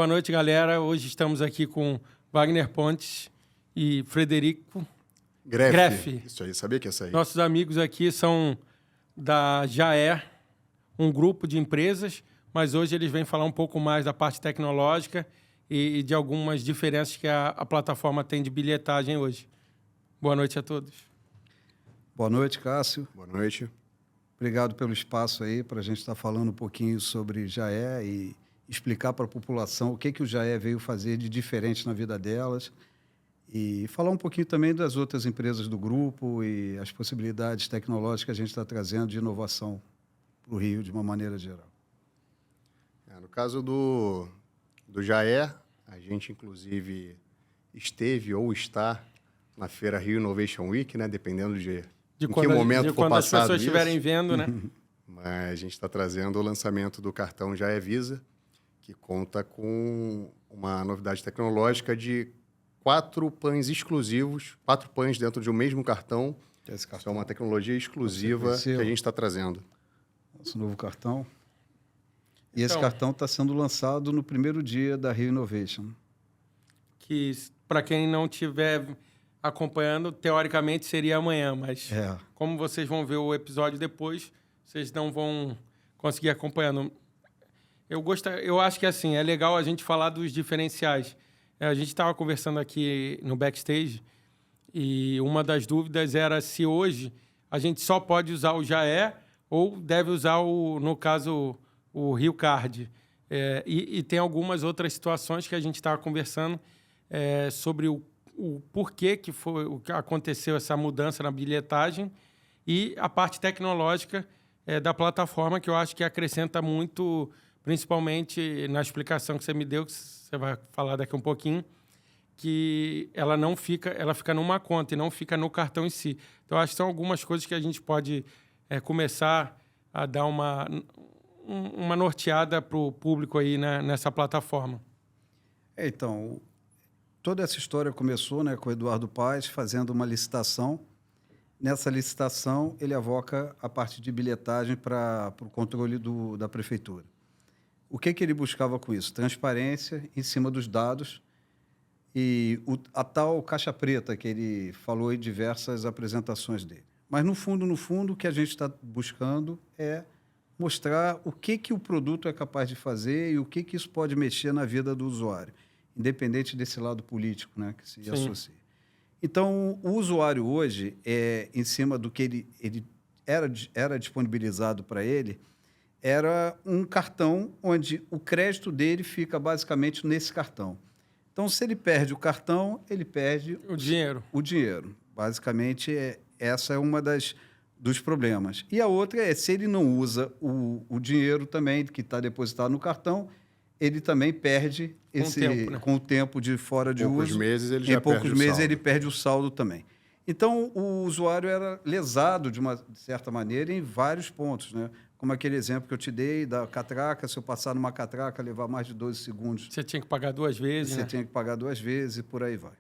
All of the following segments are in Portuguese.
Boa noite, galera. Hoje estamos aqui com Wagner Pontes e Frederico Greff. Isso aí, sabia que ia sair. Nossos amigos aqui são da Jaé, um grupo de empresas, mas hoje eles vêm falar um pouco mais da parte tecnológica e de algumas diferenças que a plataforma tem de bilhetagem hoje. Boa noite a todos. Boa noite, Cássio. Boa noite. Obrigado pelo espaço aí para a gente estar falando um pouquinho sobre Jaé e explicar para a população o que o Jaé veio fazer de diferente na vida delas e falar um pouquinho também das outras empresas do grupo e as possibilidades tecnológicas que a gente está trazendo de inovação para o Rio de uma maneira geral. No caso do Jaé, a gente inclusive esteve ou está na Feira Rio Innovation Week, né? Dependendo de em que momento for passado as pessoas isso. estiverem vendo, né? Mas a gente está trazendo o lançamento do cartão Jaé Visa, que conta com uma novidade tecnológica de 4 pães exclusivos, 4 pães dentro de um mesmo cartão. Isso é uma tecnologia exclusiva que a gente está trazendo. Nosso novo cartão. E esse cartão está sendo lançado no primeiro dia da Rio Innovation. Que, para quem não estiver acompanhando, teoricamente seria amanhã, mas como vocês vão ver o episódio depois, vocês não vão conseguir acompanhando. Eu acho que assim, é legal a gente falar dos diferenciais. A gente estava conversando aqui no backstage e uma das dúvidas era se hoje a gente só pode usar o Jaé ou deve usar, no caso, o Rio Card. E tem algumas outras situações que a gente estava conversando sobre o porquê que aconteceu essa mudança na bilhetagem e a parte tecnológica da plataforma, que eu acho que acrescenta muito, principalmente na explicação que você me deu, que você vai falar daqui um pouquinho, que ela fica numa conta e não fica no cartão em si. Então, acho que são algumas coisas que a gente pode começar a dar uma norteada para o público aí, né, nessa plataforma. Então, toda essa história começou, né, com o Eduardo Paes fazendo uma licitação. Nessa licitação, ele avoca a parte de bilhetagem para o controle da prefeitura. O que ele buscava com isso? Transparência em cima dos dados e a tal caixa preta que ele falou em diversas apresentações dele. Mas, no fundo, o que a gente está buscando é mostrar o que o produto é capaz de fazer e o que isso pode mexer na vida do usuário, independente desse lado político, né, que se associa. Então, o usuário hoje, em cima do que ele era disponibilizado para ele, era um cartão onde o crédito dele fica basicamente nesse cartão. Então, se ele perde o cartão, ele perde o dinheiro. O dinheiro. Basicamente, essa é uma dos problemas. E a outra se ele não usa o dinheiro também que está depositado no cartão, ele também perde com o tempo de fora de uso. Em poucos meses ele perde o saldo também. Então, o usuário era lesado, de certa maneira, em vários pontos, né? Como aquele exemplo que eu te dei da catraca, se eu passar numa catraca, levar mais de 12 segundos. Você tinha que pagar 2 vezes, Você tinha que pagar 2 vezes e por aí vai.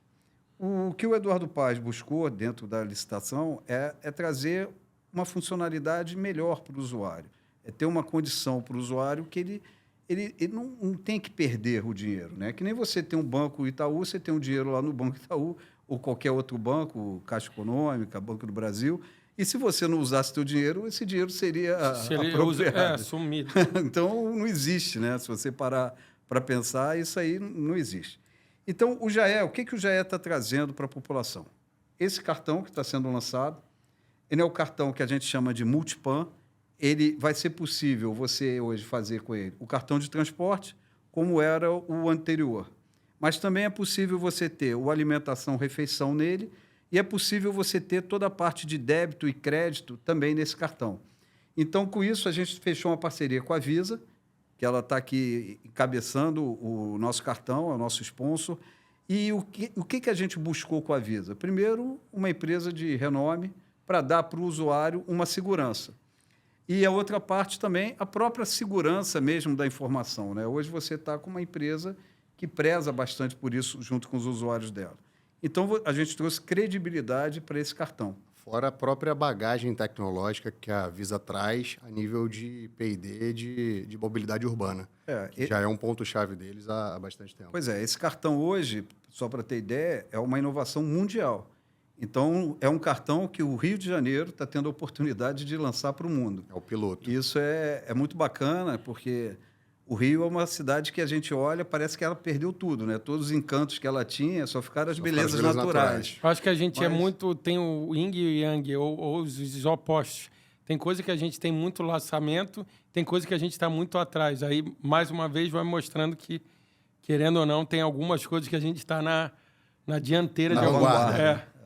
O que o Eduardo Paes buscou dentro da licitação é trazer uma funcionalidade melhor para o usuário. É ter uma condição para o usuário que ele não tem que perder o dinheiro, né? Que nem você tem um banco Itaú, você tem um dinheiro lá no Banco Itaú ou qualquer outro banco, Caixa Econômica, Banco do Brasil, e se você não usasse seu dinheiro, esse dinheiro seria apropriado. Sumido. Então, não existe, né? Se você parar para pensar, isso aí não existe. Então, o Jaé, o que o Jaé está trazendo para a população? Esse cartão que está sendo lançado, ele é o cartão que a gente chama de Multipan. Ele vai ser possível você hoje fazer com ele o cartão de transporte, como era o anterior. Mas também é possível você ter o alimentação-refeição nele e é possível você ter toda a parte de débito e crédito também nesse cartão. Então, com isso, a gente fechou uma parceria com a Visa, que ela está aqui encabeçando o nosso cartão, é o nosso sponsor. E o que a gente buscou com a Visa? Primeiro, uma empresa de renome para dar para o usuário uma segurança. E a outra parte também, a própria segurança mesmo da informação, né? Hoje você está com uma empresa que preza bastante por isso junto com os usuários dela. Então, a gente trouxe credibilidade para esse cartão. fora a própria bagagem tecnológica que a Visa traz a nível de P&D de mobilidade urbana, que já é um ponto-chave deles há bastante tempo. Pois é, esse cartão hoje, só para ter ideia, é uma inovação mundial. Então, é um cartão que o Rio de Janeiro está tendo a oportunidade de lançar para o mundo. É o piloto. Isso é muito bacana, porque o Rio é uma cidade que a gente olha, parece que ela perdeu tudo, né? Todos os encantos que ela tinha, só ficaram as belezas naturais. Eu acho que a gente tem o yin e o yang, ou os opostos. Tem coisa que a gente tem muito laçamento, tem coisa que a gente está muito atrás. Aí, mais uma vez, vai mostrando que, querendo ou não, tem algumas coisas que a gente está na dianteira de alguma vanguarda.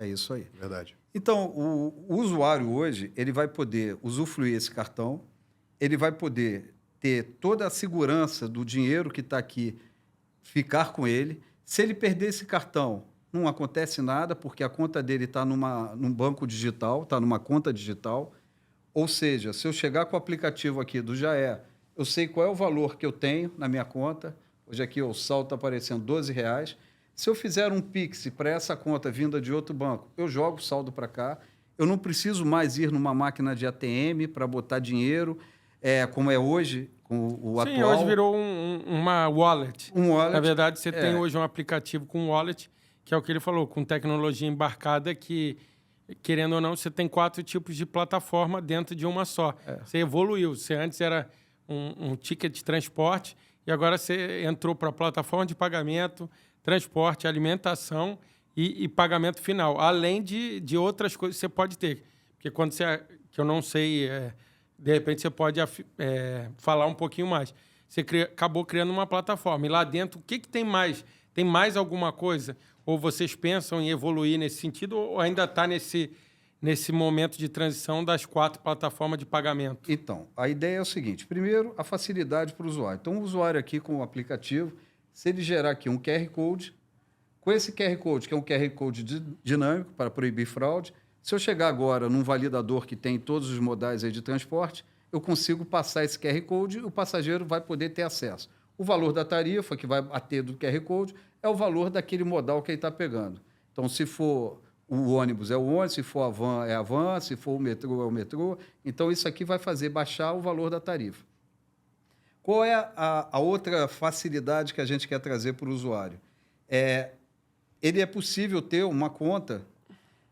É isso aí. Verdade. Então, o usuário hoje, ele vai poder usufruir esse cartão, ele vai poder ter toda a segurança do dinheiro que está aqui, ficar com ele. Se ele perder esse cartão, não acontece nada, porque a conta dele está num banco digital, está numa conta digital. Ou seja, se eu chegar com o aplicativo aqui do Jaé, eu sei qual é o valor que eu tenho na minha conta. Hoje aqui o saldo está aparecendo R$12. Se eu fizer um Pix para essa conta vinda de outro banco, eu jogo o saldo para cá. Eu não preciso mais ir numa máquina de ATM para botar dinheiro, como é hoje, com o atual. Sim, hoje virou uma wallet. Um wallet. Na verdade, você tem hoje um aplicativo com wallet, que é o que ele falou, com tecnologia embarcada que, querendo ou não, você tem 4 tipos de plataforma dentro de uma só. Você evoluiu. Você antes era um ticket de transporte e agora você entrou para a plataforma de pagamento, transporte, alimentação e pagamento final. Além de outras coisas que você pode ter. Porque quando você... Que eu não sei... de repente, você pode falar um pouquinho mais. Você acabou criando uma plataforma. E lá dentro, o que tem mais? Tem mais alguma coisa? Ou vocês pensam em evoluir nesse sentido? Ou ainda está nesse momento de transição das 4 plataformas de pagamento? Então, a ideia é o seguinte. Primeiro, a facilidade para o usuário. Então, o usuário aqui com o aplicativo, se ele gerar aqui um QR Code, com esse QR Code, que é um QR Code dinâmico para proibir fraude, se eu chegar agora num validador que tem todos os modais aí de transporte, eu consigo passar esse QR Code e o passageiro vai poder ter acesso. O valor da tarifa que vai bater do QR Code é o valor daquele modal que ele está pegando. Então, se for o ônibus, é o ônibus, se for a van, é a van, se for o metrô, é o metrô. Então, isso aqui vai fazer baixar o valor da tarifa. Qual é a outra facilidade que a gente quer trazer para o usuário? Ele é possível ter uma conta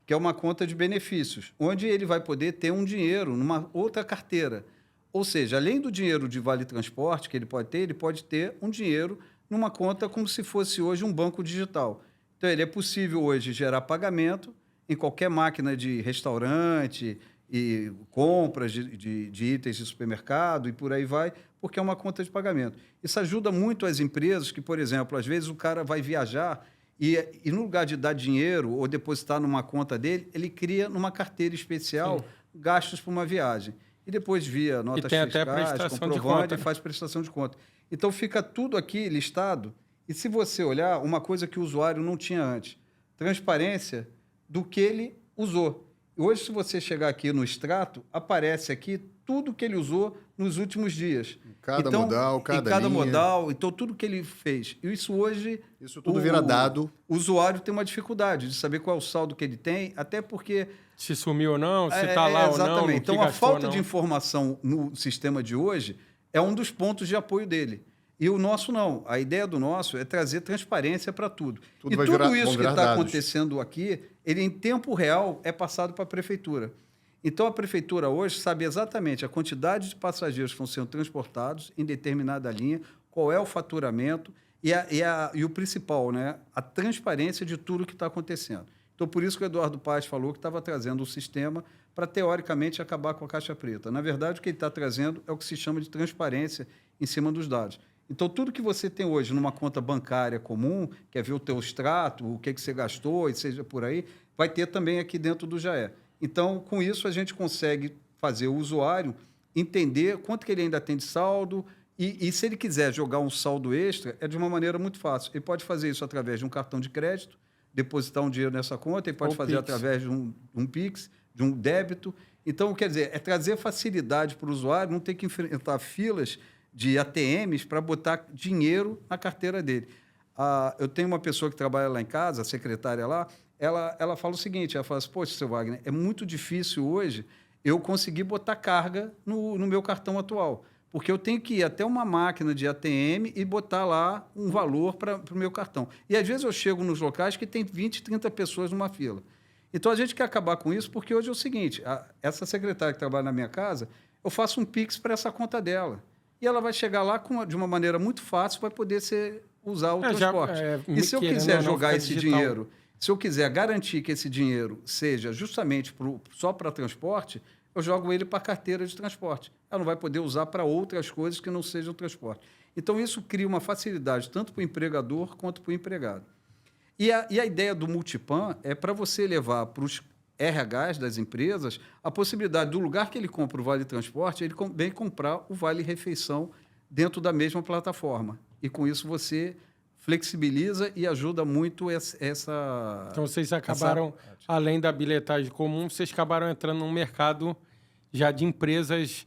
que é uma conta de benefícios, onde ele vai poder ter um dinheiro numa outra carteira. Ou seja, além do dinheiro de vale transporte que ele pode ter um dinheiro numa conta como se fosse hoje um banco digital. Então, ele é possível hoje gerar pagamento em qualquer máquina de restaurante e compras de itens de supermercado e por aí vai, porque é uma conta de pagamento. Isso ajuda muito as empresas que, por exemplo, às vezes o cara vai viajar e no lugar de dar dinheiro ou depositar numa conta dele, ele cria numa carteira especial gastos para uma viagem. E depois, via notas fiscais, comprovante, e faz prestação de conta. Então, fica tudo aqui listado. E se você olhar, uma coisa que o usuário não tinha antes, transparência do que ele usou. Hoje, se você chegar aqui no extrato, aparece aqui tudo que ele usou nos últimos dias. Cada modal, cada linha. Modal, então tudo que ele fez. E isso hoje... Isso tudo vira dado. O usuário tem uma dificuldade de saber qual é o saldo que ele tem, até porque... Se sumiu ou não, se está lá ou não. Exatamente. Então, a falta de informação no sistema de hoje é um dos pontos de apoio dele. E o nosso não. A ideia do nosso é trazer transparência para tudo. E tudo isso que está acontecendo aqui, ele em tempo real é passado para a prefeitura. Então, a prefeitura hoje sabe exatamente a quantidade de passageiros que estão sendo transportados em determinada linha, qual é o faturamento e o principal, né? A transparência de tudo que está acontecendo. Então, por isso que o Eduardo Paes falou que estava trazendo um sistema para, teoricamente, acabar com a caixa preta. Na verdade, o que ele está trazendo é o que se chama de transparência em cima dos dados. Então, tudo que você tem hoje numa conta bancária comum, quer ver o teu extrato, o que você gastou, e seja por aí, vai ter também aqui dentro do Jaé. Então, com isso, a gente consegue fazer o usuário entender quanto que ele ainda tem de saldo e se ele quiser jogar um saldo extra, é de uma maneira muito fácil. Ele pode fazer isso através de um cartão de crédito, depositar um dinheiro nessa conta, ele pode fazer através de um Pix, de um débito. Então, quer dizer, é trazer facilidade para o usuário, não ter que enfrentar filas de ATMs para botar dinheiro na carteira dele. Eu tenho uma pessoa que trabalha lá em casa, a secretária lá, ela fala o seguinte, ela fala assim, poxa, seu Wagner, é muito difícil hoje eu conseguir botar carga no meu cartão atual, porque eu tenho que ir até uma máquina de ATM e botar lá um valor para o meu cartão. E, às vezes, eu chego nos locais que tem 20, 30 pessoas numa fila. Então, a gente quer acabar com isso, porque hoje é o seguinte, essa secretária que trabalha na minha casa, eu faço um Pix para essa conta dela. E ela vai chegar lá de uma maneira muito fácil, vai poder usar o transporte. E se eu quiser jogar esse dinheiro, se eu quiser garantir que esse dinheiro seja justamente só para transporte, eu jogo ele para a carteira de transporte. Ela não vai poder usar para outras coisas que não sejam transporte. Então, isso cria uma facilidade tanto para o empregador quanto para o empregado. E a ideia do Multipan é para você levar para os RHs das empresas a possibilidade do lugar que ele compra o Vale Transporte, ele também comprar o Vale Refeição dentro da mesma plataforma. E, com isso, você flexibiliza e ajuda muito essa... Então, vocês acabaram, além da bilhetagem comum, vocês acabaram entrando num mercado já de empresas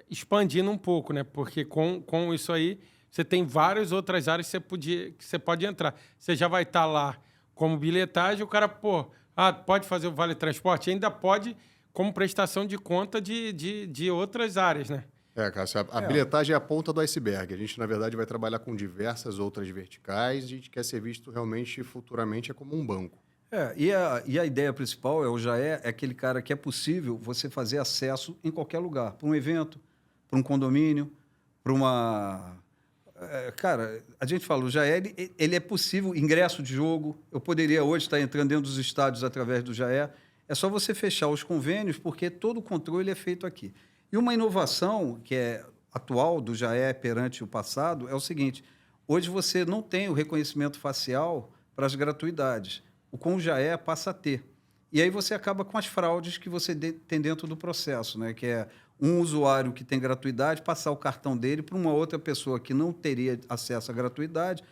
expandindo um pouco, né? Porque com isso aí, você tem várias outras áreas que você pode entrar. Você já vai estar lá como bilhetagem, o cara, pode fazer o Vale Transporte? Ainda pode como prestação de conta de outras áreas, né? Cássio, a bilhetagem é a ponta do iceberg. A gente, na verdade, vai trabalhar com diversas outras verticais e a gente quer ser visto realmente, futuramente, como um banco. E a ideia principal o JAE é aquele cara que é possível você fazer acesso em qualquer lugar, para um evento, para um condomínio, para uma... Cara, a gente fala, o JAE, ele é possível, ingresso de jogo, eu poderia hoje estar entrando dentro dos estádios através do JAE, é só você fechar os convênios, porque todo o controle é feito aqui. E uma inovação que é atual do JAE perante o passado é o seguinte, hoje você não tem o reconhecimento facial para as gratuidades. Com o JAE passa a ter. E aí você acaba com as fraudes que você tem dentro do processo, né? Que é um usuário que tem gratuidade passar o cartão dele para uma outra pessoa que não teria acesso à gratuidade,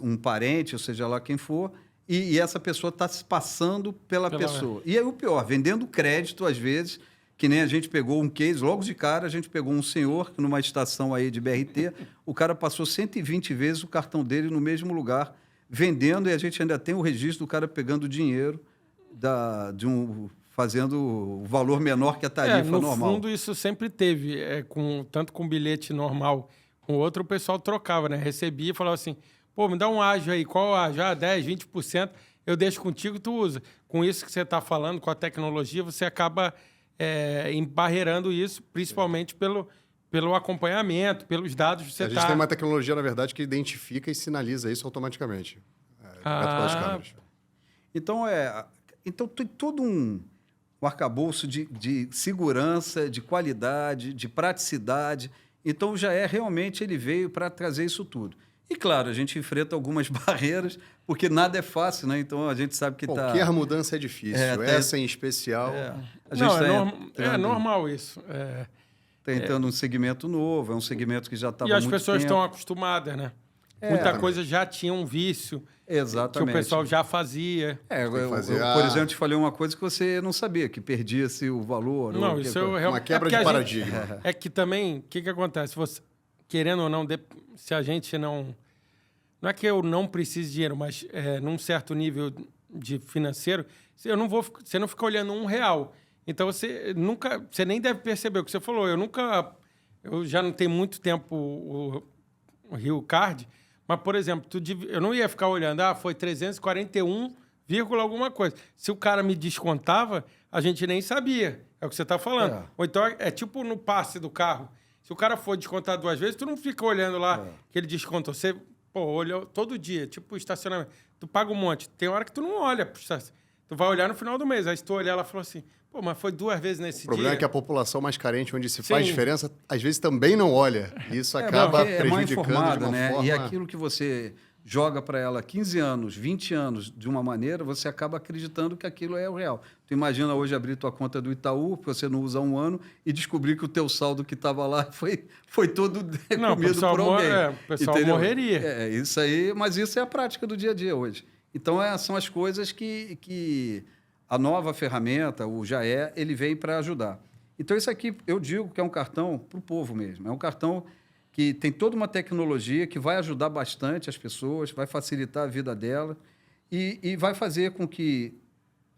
um parente, ou seja lá quem for, e essa pessoa está se passando pela pessoa. E aí o pior, vendendo crédito, às vezes, que nem a gente pegou um case, logo de cara, a gente pegou um senhor que numa estação aí de BRT, o cara passou 120 vezes o cartão dele no mesmo lugar, vendendo, e a gente ainda tem o registro do cara pegando dinheiro fazendo o valor menor que a tarifa normal. No fundo, isso sempre teve, tanto com bilhete normal, com outro, o pessoal trocava, né? Recebia e falava assim, me dá um ágio aí, qual ágio? 10%, 20%, eu deixo contigo, tu usa. Com isso que você está falando, com a tecnologia, você acaba embarreirando isso, principalmente pelo acompanhamento, pelos dados. A gente tem uma tecnologia, na verdade, que identifica e sinaliza isso automaticamente. Pelas câmeras. Então, tem todo um arcabouço de segurança, de qualidade, de praticidade. Então, o JAE realmente ele veio para trazer isso tudo. E, claro, a gente enfrenta algumas barreiras, porque nada é fácil, né? Então, a gente sabe que qualquer mudança é difícil. Essa em especial... É normal isso. Está entrando um segmento novo, é um segmento que já estava muito tempo. E as pessoas estão acostumadas, né? Muita coisa já tinha um vício. Exatamente. Que o pessoal já fazia. Por exemplo, eu te falei uma coisa que você não sabia, que perdia-se o valor. Não, isso é uma quebra de paradigma. É que também, o que acontece? Você, querendo ou não, se a gente não... Não é que eu não precise de dinheiro, mas num certo nível de financeiro, você não fica olhando R$1. Então, você nem deve perceber o que você falou. Eu já não tenho muito tempo o Rio Card, mas, por exemplo, eu não ia ficar olhando, foi 341, alguma coisa. Se o cara me descontava, a gente nem sabia. É o que você está falando. Ou então, é tipo no passe do carro. Se o cara for descontar 2 vezes, tu não fica olhando lá que ele descontou. Você, olha todo dia, tipo estacionamento. Tu paga um monte. Tem hora que tu não olha. Tu vai olhar no final do mês. Aí se tu olhar, ela falou assim, mas foi 2 vezes nesse dia. O problema é que a população mais carente, onde se faz diferença, às vezes também não olha. Isso acaba prejudicando de uma forma... E aquilo que você joga para ela 15 anos, 20 anos de uma maneira, você acaba acreditando que aquilo é o real. Tu imagina hoje abrir tua conta do Itaú, que você não usa há 1 ano, e descobrir que o teu saldo que estava lá foi todo comido por alguém. O pessoal morreria. Isso aí, mas isso é a prática do dia a dia hoje. Então, são as coisas que a nova ferramenta, o JAE, ele veio para ajudar. Então, isso aqui, eu digo que é um cartão para o povo mesmo. É um cartão que tem toda uma tecnologia que vai ajudar bastante as pessoas, vai facilitar a vida dela. e vai fazer com que,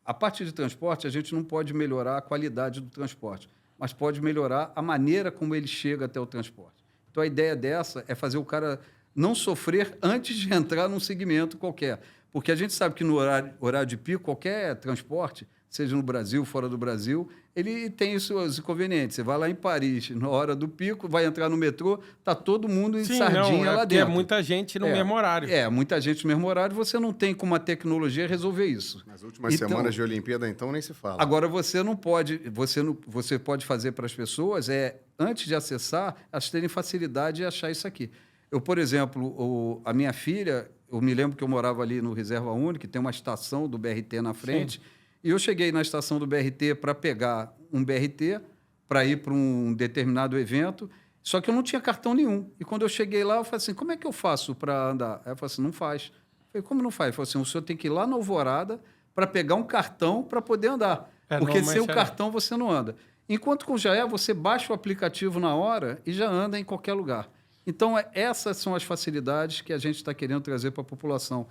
a parte de transporte, a gente não pode melhorar a qualidade do transporte, mas pode melhorar a maneira como ele chega até o transporte. Então, a ideia dessa é fazer o cara não sofrer antes de entrar num segmento qualquer. Porque a gente sabe que no horário de pico, qualquer transporte, seja no Brasil, fora do Brasil, ele tem os seus inconvenientes. Você vai lá em Paris, na hora do pico, vai entrar no metrô, está todo mundo em sardinha lá dentro. É muita gente no mesmo horário. Muita gente no mesmo horário. Você não tem como a tecnologia resolver isso. Nas últimas semanas de Olimpíada, então, nem se fala. Agora, você não pode... Você pode fazer para as pessoas, antes de acessar, elas terem facilidade de achar isso aqui. Eu, por exemplo, a minha filha... Eu me lembro que eu morava ali no Reserva Única, que tem uma estação do BRT na frente, e eu cheguei na estação do BRT para pegar um BRT, para ir para um determinado evento, só que eu não tinha cartão nenhum. E quando eu cheguei lá, eu falei assim, como é que eu faço para andar? Aí eu falei assim, não faz. Eu falei, como não faz? Eu falei assim, o senhor tem que ir lá na Alvorada para pegar um cartão para poder andar. Porque sem o cartão você não anda. Enquanto com o Jaé, você baixa o aplicativo na hora e já anda em qualquer lugar. Então, essas são as facilidades que a gente está querendo trazer para a população.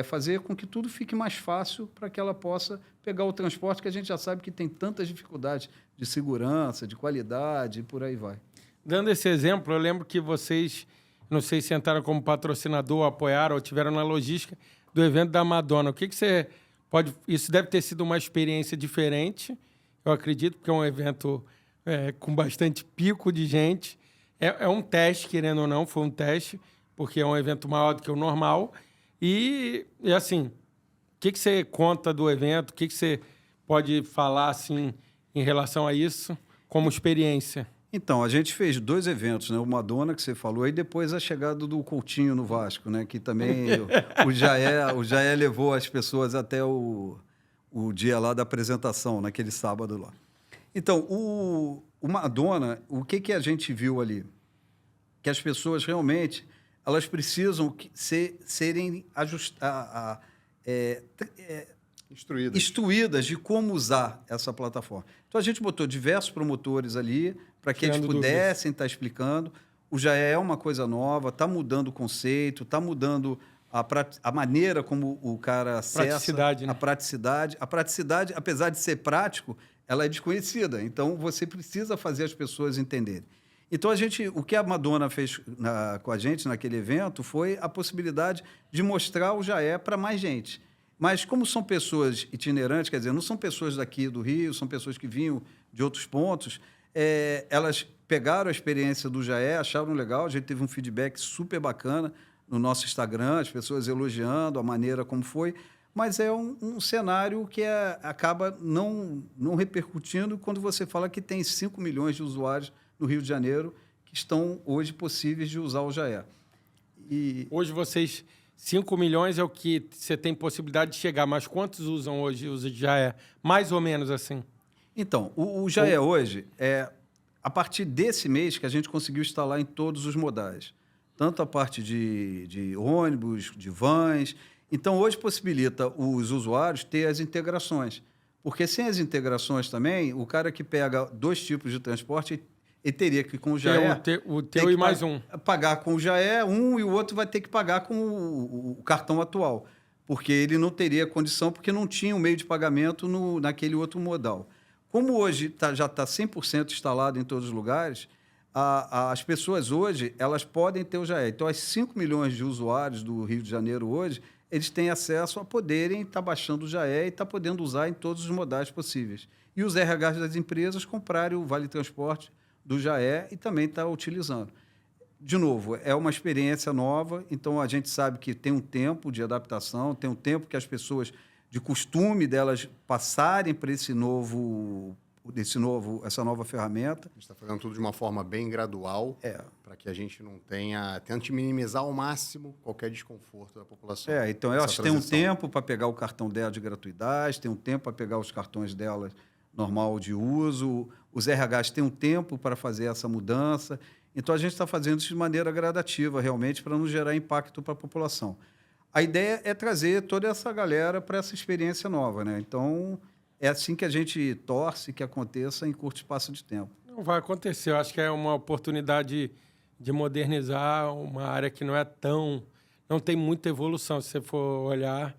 Fazer com que tudo fique mais fácil para que ela possa pegar o transporte, que a gente já sabe que tem tantas dificuldades de segurança, de qualidade e por aí vai. Dando esse exemplo, eu lembro que vocês, não sei se entraram como patrocinador, apoiaram ou tiveram na logística do evento da Madonna. O que você pode... Isso deve ter sido uma experiência diferente, eu acredito, porque é um evento com bastante pico de gente. É um teste, querendo ou não, foi um teste, porque é um evento maior do que o normal. E assim, o que você conta do evento? O que você pode falar assim, em relação a isso, como experiência? Então, a gente fez 2 eventos, né? O Madonna, que você falou, e depois a chegada do Coutinho no Vasco, né? Que também o Jaé levou as pessoas até o dia lá da apresentação, naquele sábado lá. Então, o Madonna, o que a gente viu ali? Que as pessoas realmente elas precisam serem instruídas de como usar essa plataforma. Então, a gente botou diversos promotores ali para que eles pudessem estar explicando. O Jaé é uma coisa nova, está mudando o conceito, está mudando a maneira como o cara acessa a praticidade. A praticidade, apesar de ser prático, ela é desconhecida. Então, você precisa fazer as pessoas entenderem. Então, o que a Madonna fez com a gente naquele evento foi a possibilidade de mostrar o Jaé para mais gente. Mas, como são pessoas itinerantes, quer dizer, não são pessoas daqui do Rio, são pessoas que vinham de outros pontos, elas pegaram a experiência do Jaé, acharam legal, a gente teve um feedback super bacana no nosso Instagram, as pessoas elogiando a maneira como foi, mas é um cenário que acaba não repercutindo quando você fala que tem 5 milhões de usuários no Rio de Janeiro que estão hoje possíveis de usar o Jaé. Hoje 5 milhões é o que você tem possibilidade de chegar, mas quantos usam hoje o Jaé? Mais ou menos assim. Então, o Jaé hoje a partir desse mês que a gente conseguiu instalar em todos os modais. Tanto a parte de ônibus, de vans. Então, hoje possibilita os usuários ter as integrações. Porque sem as integrações também, o cara que pega 2 tipos de transporte, ele teria que, com o Jaé... O teu e mais um. Pagar com o Jaé e o outro vai ter que pagar com o cartão atual. Porque ele não teria condição, porque não tinha um meio de pagamento naquele outro modal. Como hoje já está 100% instalado em todos os lugares, as pessoas hoje elas podem ter o Jaé. Então, as 5 milhões de usuários do Rio de Janeiro hoje, eles têm acesso a poderem estar baixando o Jaé e estar podendo usar em todos os modais possíveis. E os RHs das empresas comprarem o Vale Transporte do Jaé e também estar utilizando. De novo, é uma experiência nova, então a gente sabe que tem um tempo de adaptação, tem um tempo que as pessoas, de costume delas passarem para essa nova ferramenta. A gente está fazendo tudo de uma forma bem gradual, para que a gente não tente minimizar ao máximo qualquer desconforto da população. Então elas têm um tempo para pegar o cartão dela de gratuidade, tem um tempo para pegar os cartões delas normal de uso, os RHs têm um tempo para fazer essa mudança. Então, a gente está fazendo isso de maneira gradativa, realmente, para não gerar impacto para a população. A ideia é trazer toda essa galera para essa experiência nova, né? Então, é assim que a gente torce que aconteça em curto espaço de tempo. Não vai acontecer. Eu acho que é uma oportunidade de modernizar uma área que não tem muita evolução. Se você for olhar,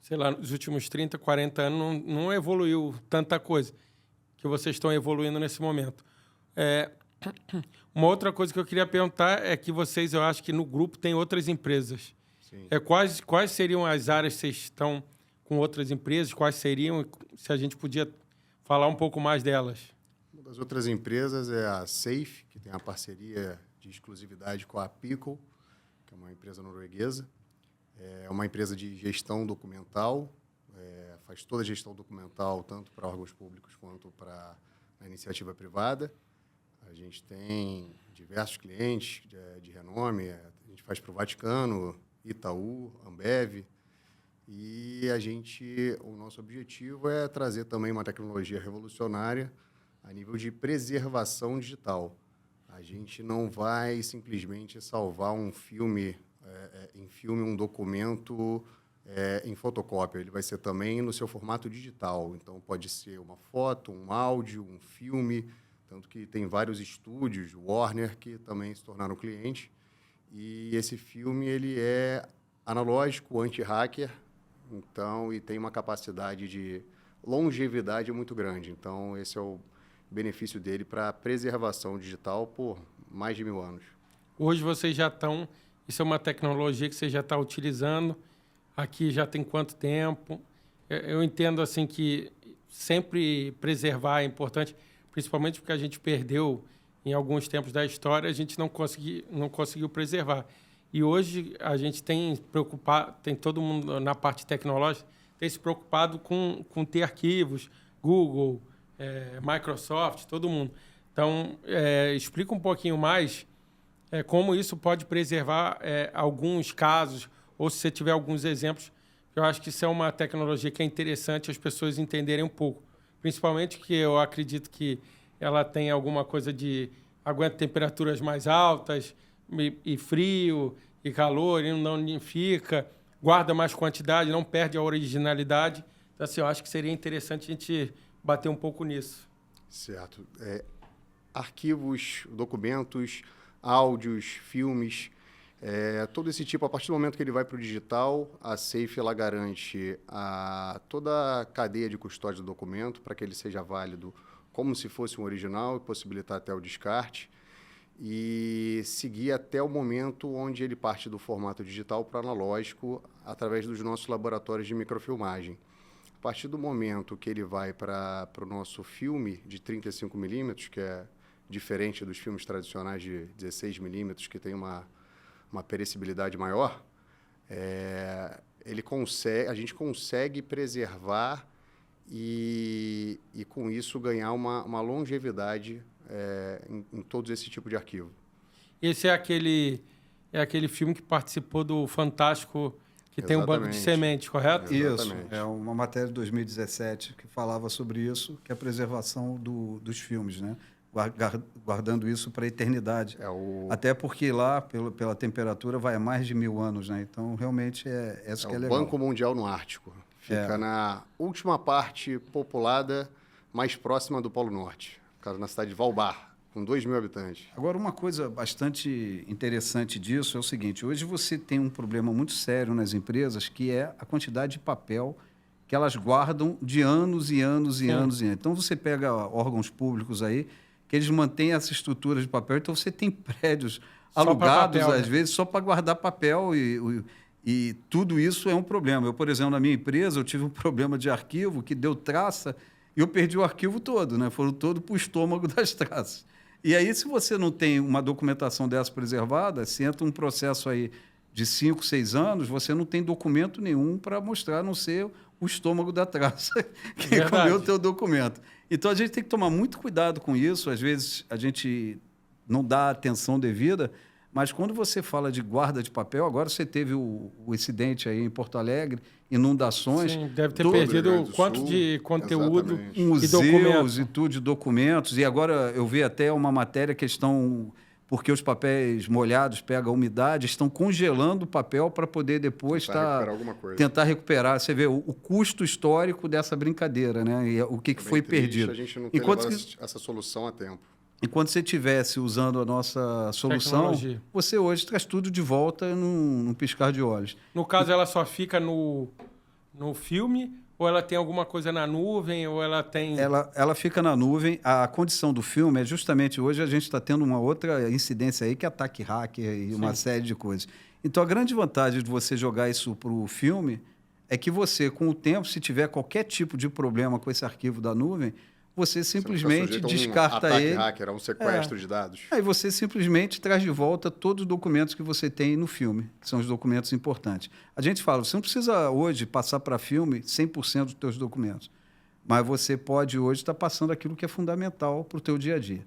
sei lá, nos últimos 30, 40 anos não evoluiu tanta coisa que vocês estão evoluindo nesse momento. Uma outra coisa que eu queria perguntar é que vocês, eu acho que no grupo tem outras empresas. Sim. Quais seriam as áreas que vocês estão com outras empresas? Quais seriam, se a gente podia falar um pouco mais delas? Uma das outras empresas é a Safe, que tem a parceria de exclusividade com a Pickle, que é uma empresa norueguesa. É uma empresa de gestão documental, faz toda a gestão documental, tanto para órgãos públicos quanto para a iniciativa privada. A gente tem diversos clientes de renome, a gente faz para o Vaticano, Itaú, Ambev, e o nosso objetivo é trazer também uma tecnologia revolucionária a nível de preservação digital. A gente não vai simplesmente salvar um filme, um documento em fotocópia. Ele vai ser também no seu formato digital. Então, pode ser uma foto, um áudio, um filme, tanto que tem vários estúdios, Warner, que também se tornaram cliente. E esse filme ele é analógico, anti-hacker, então, e tem uma capacidade de longevidade muito grande. Então, esse é o benefício dele para a preservação digital por mais de 1000 anos. Hoje vocês já estão... Isso é uma tecnologia que você já está utilizando. Aqui já tem quanto tempo? Eu entendo assim que sempre preservar é importante, principalmente porque a gente perdeu em alguns tempos da história, a gente não conseguiu preservar. E hoje a gente tem todo mundo na parte tecnológica tem se preocupado com ter arquivos, Google, Microsoft, todo mundo. Então, explica um pouquinho mais como isso pode preservar alguns casos, ou se você tiver alguns exemplos. Eu acho que isso é uma tecnologia que é interessante as pessoas entenderem um pouco. Principalmente que eu acredito que ela tem alguma coisa de aguenta temperaturas mais altas, e frio, e calor, e não nifica, guarda mais quantidade, não perde a originalidade. Então, assim, eu acho que seria interessante a gente bater um pouco nisso. Certo. Arquivos, documentos, áudios, filmes, todo esse tipo, a partir do momento que ele vai para o digital, a Safe ela garante toda a cadeia de custódia do documento para que ele seja válido como se fosse um original e possibilitar até o descarte e seguir até o momento onde ele parte do formato digital para o analógico através dos nossos laboratórios de microfilmagem. A partir do momento que ele vai para o nosso filme de 35 milímetros, que é diferente dos filmes tradicionais de 16 milímetros, que tem uma perecibilidade maior, a gente consegue preservar e com isso ganhar uma longevidade em todos esse tipo de arquivo. Esse é aquele filme que participou do Fantástico, que Exatamente. tem um banco de sementes, correto? Isso, é uma matéria de 2017 que falava sobre isso, que é a preservação dos filmes, né? Guardando isso para a eternidade. Até porque lá, pela temperatura, vai a mais de 1000 anos, né? Então, realmente, essa que é legal. O Banco Mundial no Ártico. Fica na última parte populada, mais próxima do Polo Norte. Na cidade de Valbar, com 2.000 habitantes. Agora, uma coisa bastante interessante disso é o seguinte: hoje você tem um problema muito sério nas empresas, que é a quantidade de papel que elas guardam de anos e anos e anos e anos. Então, você pega órgãos públicos aí, que eles mantêm essa estrutura de papel. Então, você tem prédios alugados, papel, às vezes, só para guardar papel e tudo isso é um problema. Eu, por exemplo, na minha empresa, eu tive um problema de arquivo que deu traça e eu perdi o arquivo todo, né? Foram todo para o estômago das traças. E aí, se você não tem uma documentação dessa preservada, se entra um processo aí de 5, 6 anos, você não tem documento nenhum para mostrar, a não ser o estômago da traça que comeu o teu documento. Então, a gente tem que tomar muito cuidado com isso. Às vezes, a gente não dá atenção devida, mas quando você fala de guarda de papel, agora você teve o incidente aí em Porto Alegre, inundações. Sim, deve ter perdido o quanto de conteúdo, museus e tudo, de documentos. E agora eu vi até uma matéria que estão, porque os papéis molhados pegam a umidade, estão congelando o papel para poder depois tentar recuperar. Você vê o custo histórico dessa brincadeira, né? E o que foi perdido. A gente não tem levado essa solução a tempo. Enquanto você estivesse usando a nossa solução, você hoje traz tudo de volta num piscar de olhos. No caso, ela só fica no no filme? Ou ela tem alguma coisa na nuvem? Ou ela tem... Ela fica na nuvem. A condição do filme é justamente hoje a gente está tendo uma outra incidência aí que é ataque hacker e uma série de coisas. Então, a grande vantagem de você jogar isso para o filme é que você, com o tempo, se tiver qualquer tipo de problema com esse arquivo da nuvem, você simplesmente descarta ele. Um ataque hacker, um sequestro de dados. Aí você simplesmente traz de volta todos os documentos que você tem no filme, que são os documentos importantes. A gente fala, você não precisa hoje passar para filme 100% dos seus documentos, mas você pode hoje estar passando aquilo que é fundamental para o teu dia a dia.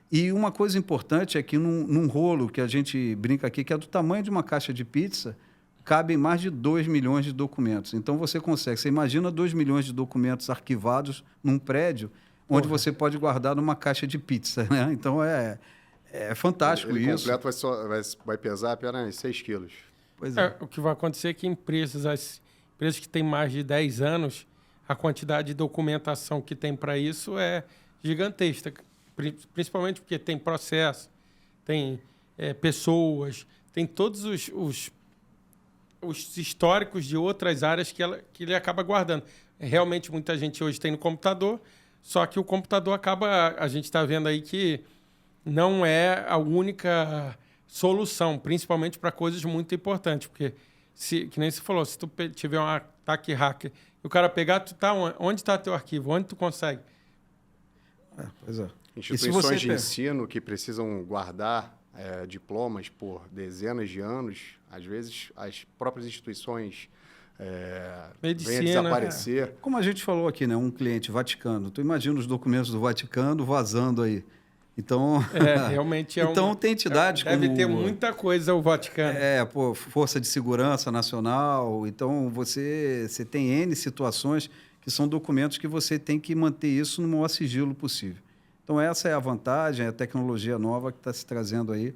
E uma coisa importante é que num rolo que a gente brinca aqui, que é do tamanho de uma caixa de pizza, cabem mais de 2 milhões de documentos. Então, você imagina 2 milhões de documentos arquivados num prédio, onde você pode guardar numa caixa de pizza, né? Então, é fantástico ele isso. completo vai pesar apenas 6 quilos. Pois é. O que vai acontecer é que as empresas que têm mais de 10 anos, a quantidade de documentação que tem para isso é gigantesca. Principalmente porque tem processo, tem pessoas, tem todos os históricos de outras áreas que ele acaba guardando. Realmente, muita gente hoje tem no computador, só que o computador acaba... A gente está vendo aí que não é a única solução, principalmente para coisas muito importantes. Porque, que nem você falou, se tu tiver um ataque hacker e o cara pegar, onde está teu arquivo? Onde tu consegue? Pois é. Instituições de ensino que precisam guardar diplomas por dezenas de anos, às vezes as próprias instituições vêm a desaparecer. Como a gente falou aqui, né? Um cliente, Vaticano. Tu imagina os documentos do Vaticano vazando aí. Então, realmente então tem entidades deve como... ter muita coisa o Vaticano. Força de Segurança Nacional. Então, você tem N situações que são documentos que você tem que manter isso no maior sigilo possível. Então, essa é a vantagem, é a tecnologia nova que está se trazendo aí,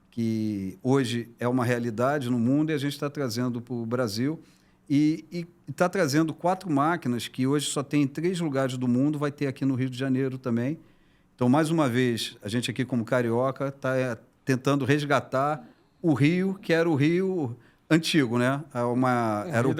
que hoje é uma realidade no mundo e a gente está trazendo para o Brasil. E está trazendo 4 máquinas que hoje só tem em 3 lugares do mundo, vai ter aqui no Rio de Janeiro também. Então, mais uma vez, a gente aqui como carioca está tentando resgatar o Rio, que era o Rio antigo, né? Era o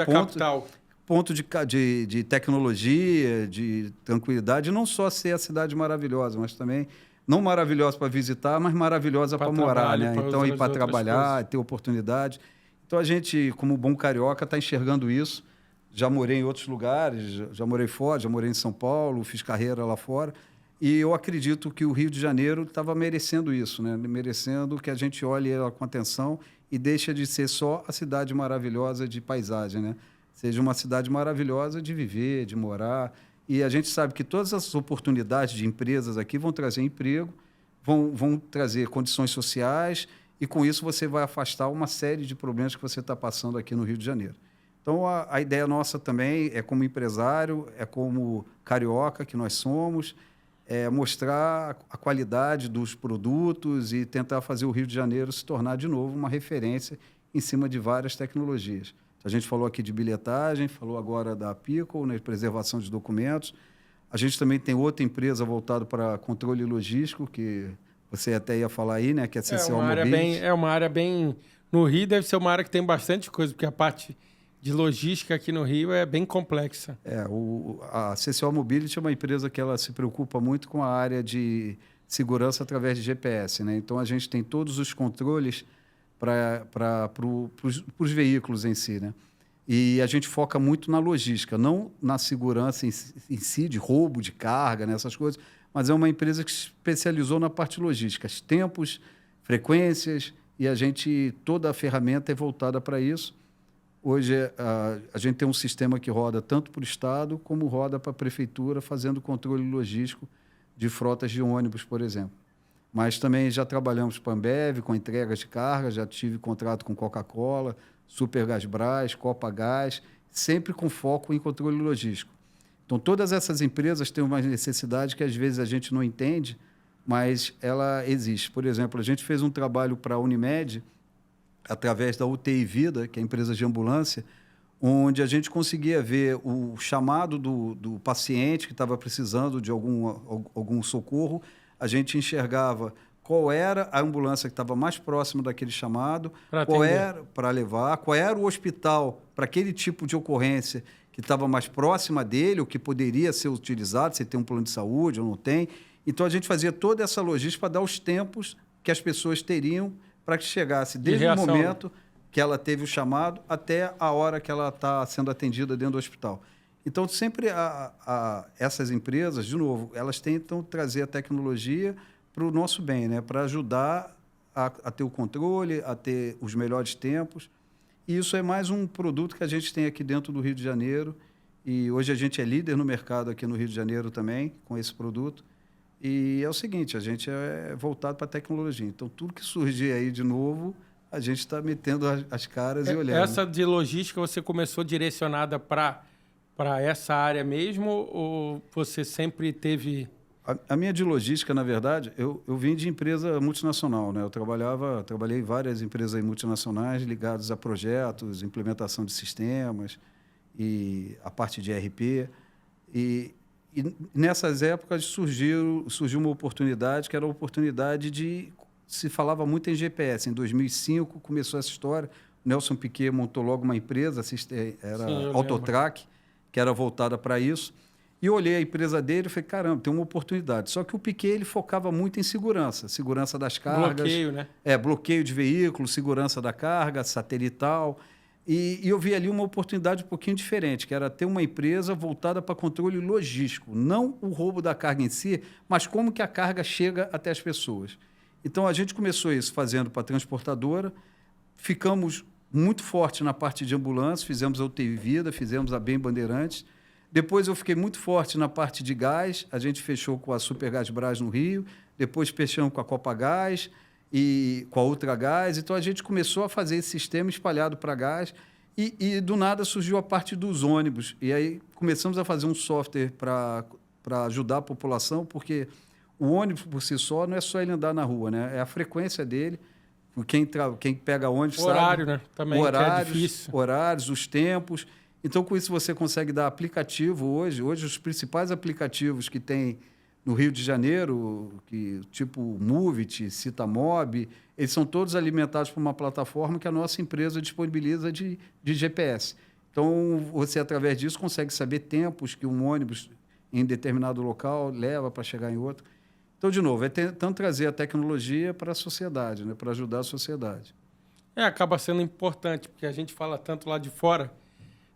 ponto de tecnologia, de tranquilidade, não só ser a cidade maravilhosa, mas também não maravilhosa para visitar, mas maravilhosa para morar, né? Então, ir para trabalhar, ter oportunidade. Então, a gente, como bom carioca, está enxergando isso. Já morei em outros lugares, já morei fora, já morei em São Paulo, fiz carreira lá fora. E eu acredito que o Rio de Janeiro estava merecendo isso, né? Merecendo que a gente olhe ela com atenção e deixe de ser só a cidade maravilhosa de paisagem, né? Seja uma cidade maravilhosa de viver, de morar. E a gente sabe que todas as oportunidades de empresas aqui vão trazer emprego, vão trazer condições sociais, e com isso você vai afastar uma série de problemas que você está passando aqui no Rio de Janeiro. Então, a ideia nossa também é como empresário, é como carioca que nós somos, mostrar a qualidade dos produtos e tentar fazer o Rio de Janeiro se tornar de novo uma referência em cima de várias tecnologias. A gente falou aqui de bilhetagem, falou agora da Pickle, né, preservação de documentos. A gente também tem outra empresa voltada para controle logístico, que você até ia falar aí, né, que é a CCO Mobility. É uma área bem... No Rio deve ser uma área que tem bastante coisa, porque a parte de logística aqui no Rio é bem complexa. A CCO Mobility é uma empresa que ela se preocupa muito com a área de segurança através de GPS, né? Então, a gente tem todos os controles para os veículos em si, né? E a gente foca muito na logística, não na segurança em si, de roubo de carga, né, essas coisas, mas é uma empresa que se especializou na parte logística, tempos, frequências, e toda a ferramenta é voltada para isso. Hoje, a gente tem um sistema que roda tanto para o Estado como roda para a Prefeitura, fazendo controle logístico de frotas de ônibus, por exemplo. Mas também já trabalhamos com a Ambev, com entregas de carga, já tive contrato com Coca-Cola, Supergasbras, Copagás, sempre com foco em controle logístico. Então, todas essas empresas têm uma necessidade que às vezes a gente não entende, mas ela existe. Por exemplo, a gente fez um trabalho para a Unimed, através da UTI Vida, que é a empresa de ambulância, onde a gente conseguia ver o chamado do paciente que estava precisando de algum socorro, a gente enxergava qual era a ambulância que estava mais próxima daquele chamado, qual era para levar, qual era o hospital para aquele tipo de ocorrência que estava mais próxima dele, o que poderia ser utilizado, se tem um plano de saúde ou não tem. Então, a gente fazia toda essa logística para dar os tempos que as pessoas teriam para que chegasse desde o momento que ela teve o chamado até a hora que ela está sendo atendida dentro do hospital. Então, sempre essas empresas, de novo, elas tentam trazer a tecnologia para o nosso bem, né? Para ajudar a ter o controle, a ter os melhores tempos. E isso é mais um produto que a gente tem aqui dentro do Rio de Janeiro. E hoje a gente é líder no mercado aqui no Rio de Janeiro também, com esse produto. E é o seguinte, a gente é voltado para a tecnologia. Então, tudo que surgir aí de novo, a gente está metendo as caras e olhando. Essa de logística, você começou direcionada para essa área mesmo ou você sempre teve... A minha de logística, na verdade, eu vim de empresa multinacional, né? Eu trabalhei em várias empresas multinacionais ligadas a projetos, implementação de sistemas e a parte de ERP. E nessas épocas surgiu uma oportunidade, que era a oportunidade de... Se falava muito em GPS. Em 2005 começou essa história. O Nelson Piquet montou logo uma empresa, era Autotrack, que era voltada para isso. E eu olhei a empresa dele e falei, caramba, tem uma oportunidade. Só que o Piquet ele focava muito em segurança das cargas. Bloqueio, né? Bloqueio de veículos, segurança da carga, satelital. E eu vi ali uma oportunidade um pouquinho diferente, que era ter uma empresa voltada para controle logístico. Não o roubo da carga em si, mas como que a carga chega até as pessoas. Então, a gente começou isso fazendo para a transportadora, ficamos muito forte na parte de ambulância, fizemos a UTI Vida, fizemos a Bem Bandeirantes. Depois eu fiquei muito forte na parte de gás, a gente fechou com a Supergás Brás no Rio, depois fechamos com a Copagás e com a Ultragás. Então, a gente começou a fazer esse sistema espalhado para gás e do nada surgiu a parte dos ônibus. E aí começamos a fazer um software para ajudar a população, porque o ônibus por si só não é só ele andar na rua, né? É a frequência dele. Quem pega ônibus sabe. Horário, né? Também, horários, que é difícil. Horários, os tempos. Então, com isso, você consegue dar aplicativo hoje. Hoje, os principais aplicativos que tem no Rio de Janeiro, tipo Movit, Citamob, eles são todos alimentados por uma plataforma que a nossa empresa disponibiliza de GPS. Então, você, através disso, consegue saber tempos que um ônibus em determinado local leva para chegar em outro. Então, de novo, é tentando trazer a tecnologia para a sociedade, né? Para ajudar a sociedade. Acaba sendo importante, porque a gente fala tanto lá de fora.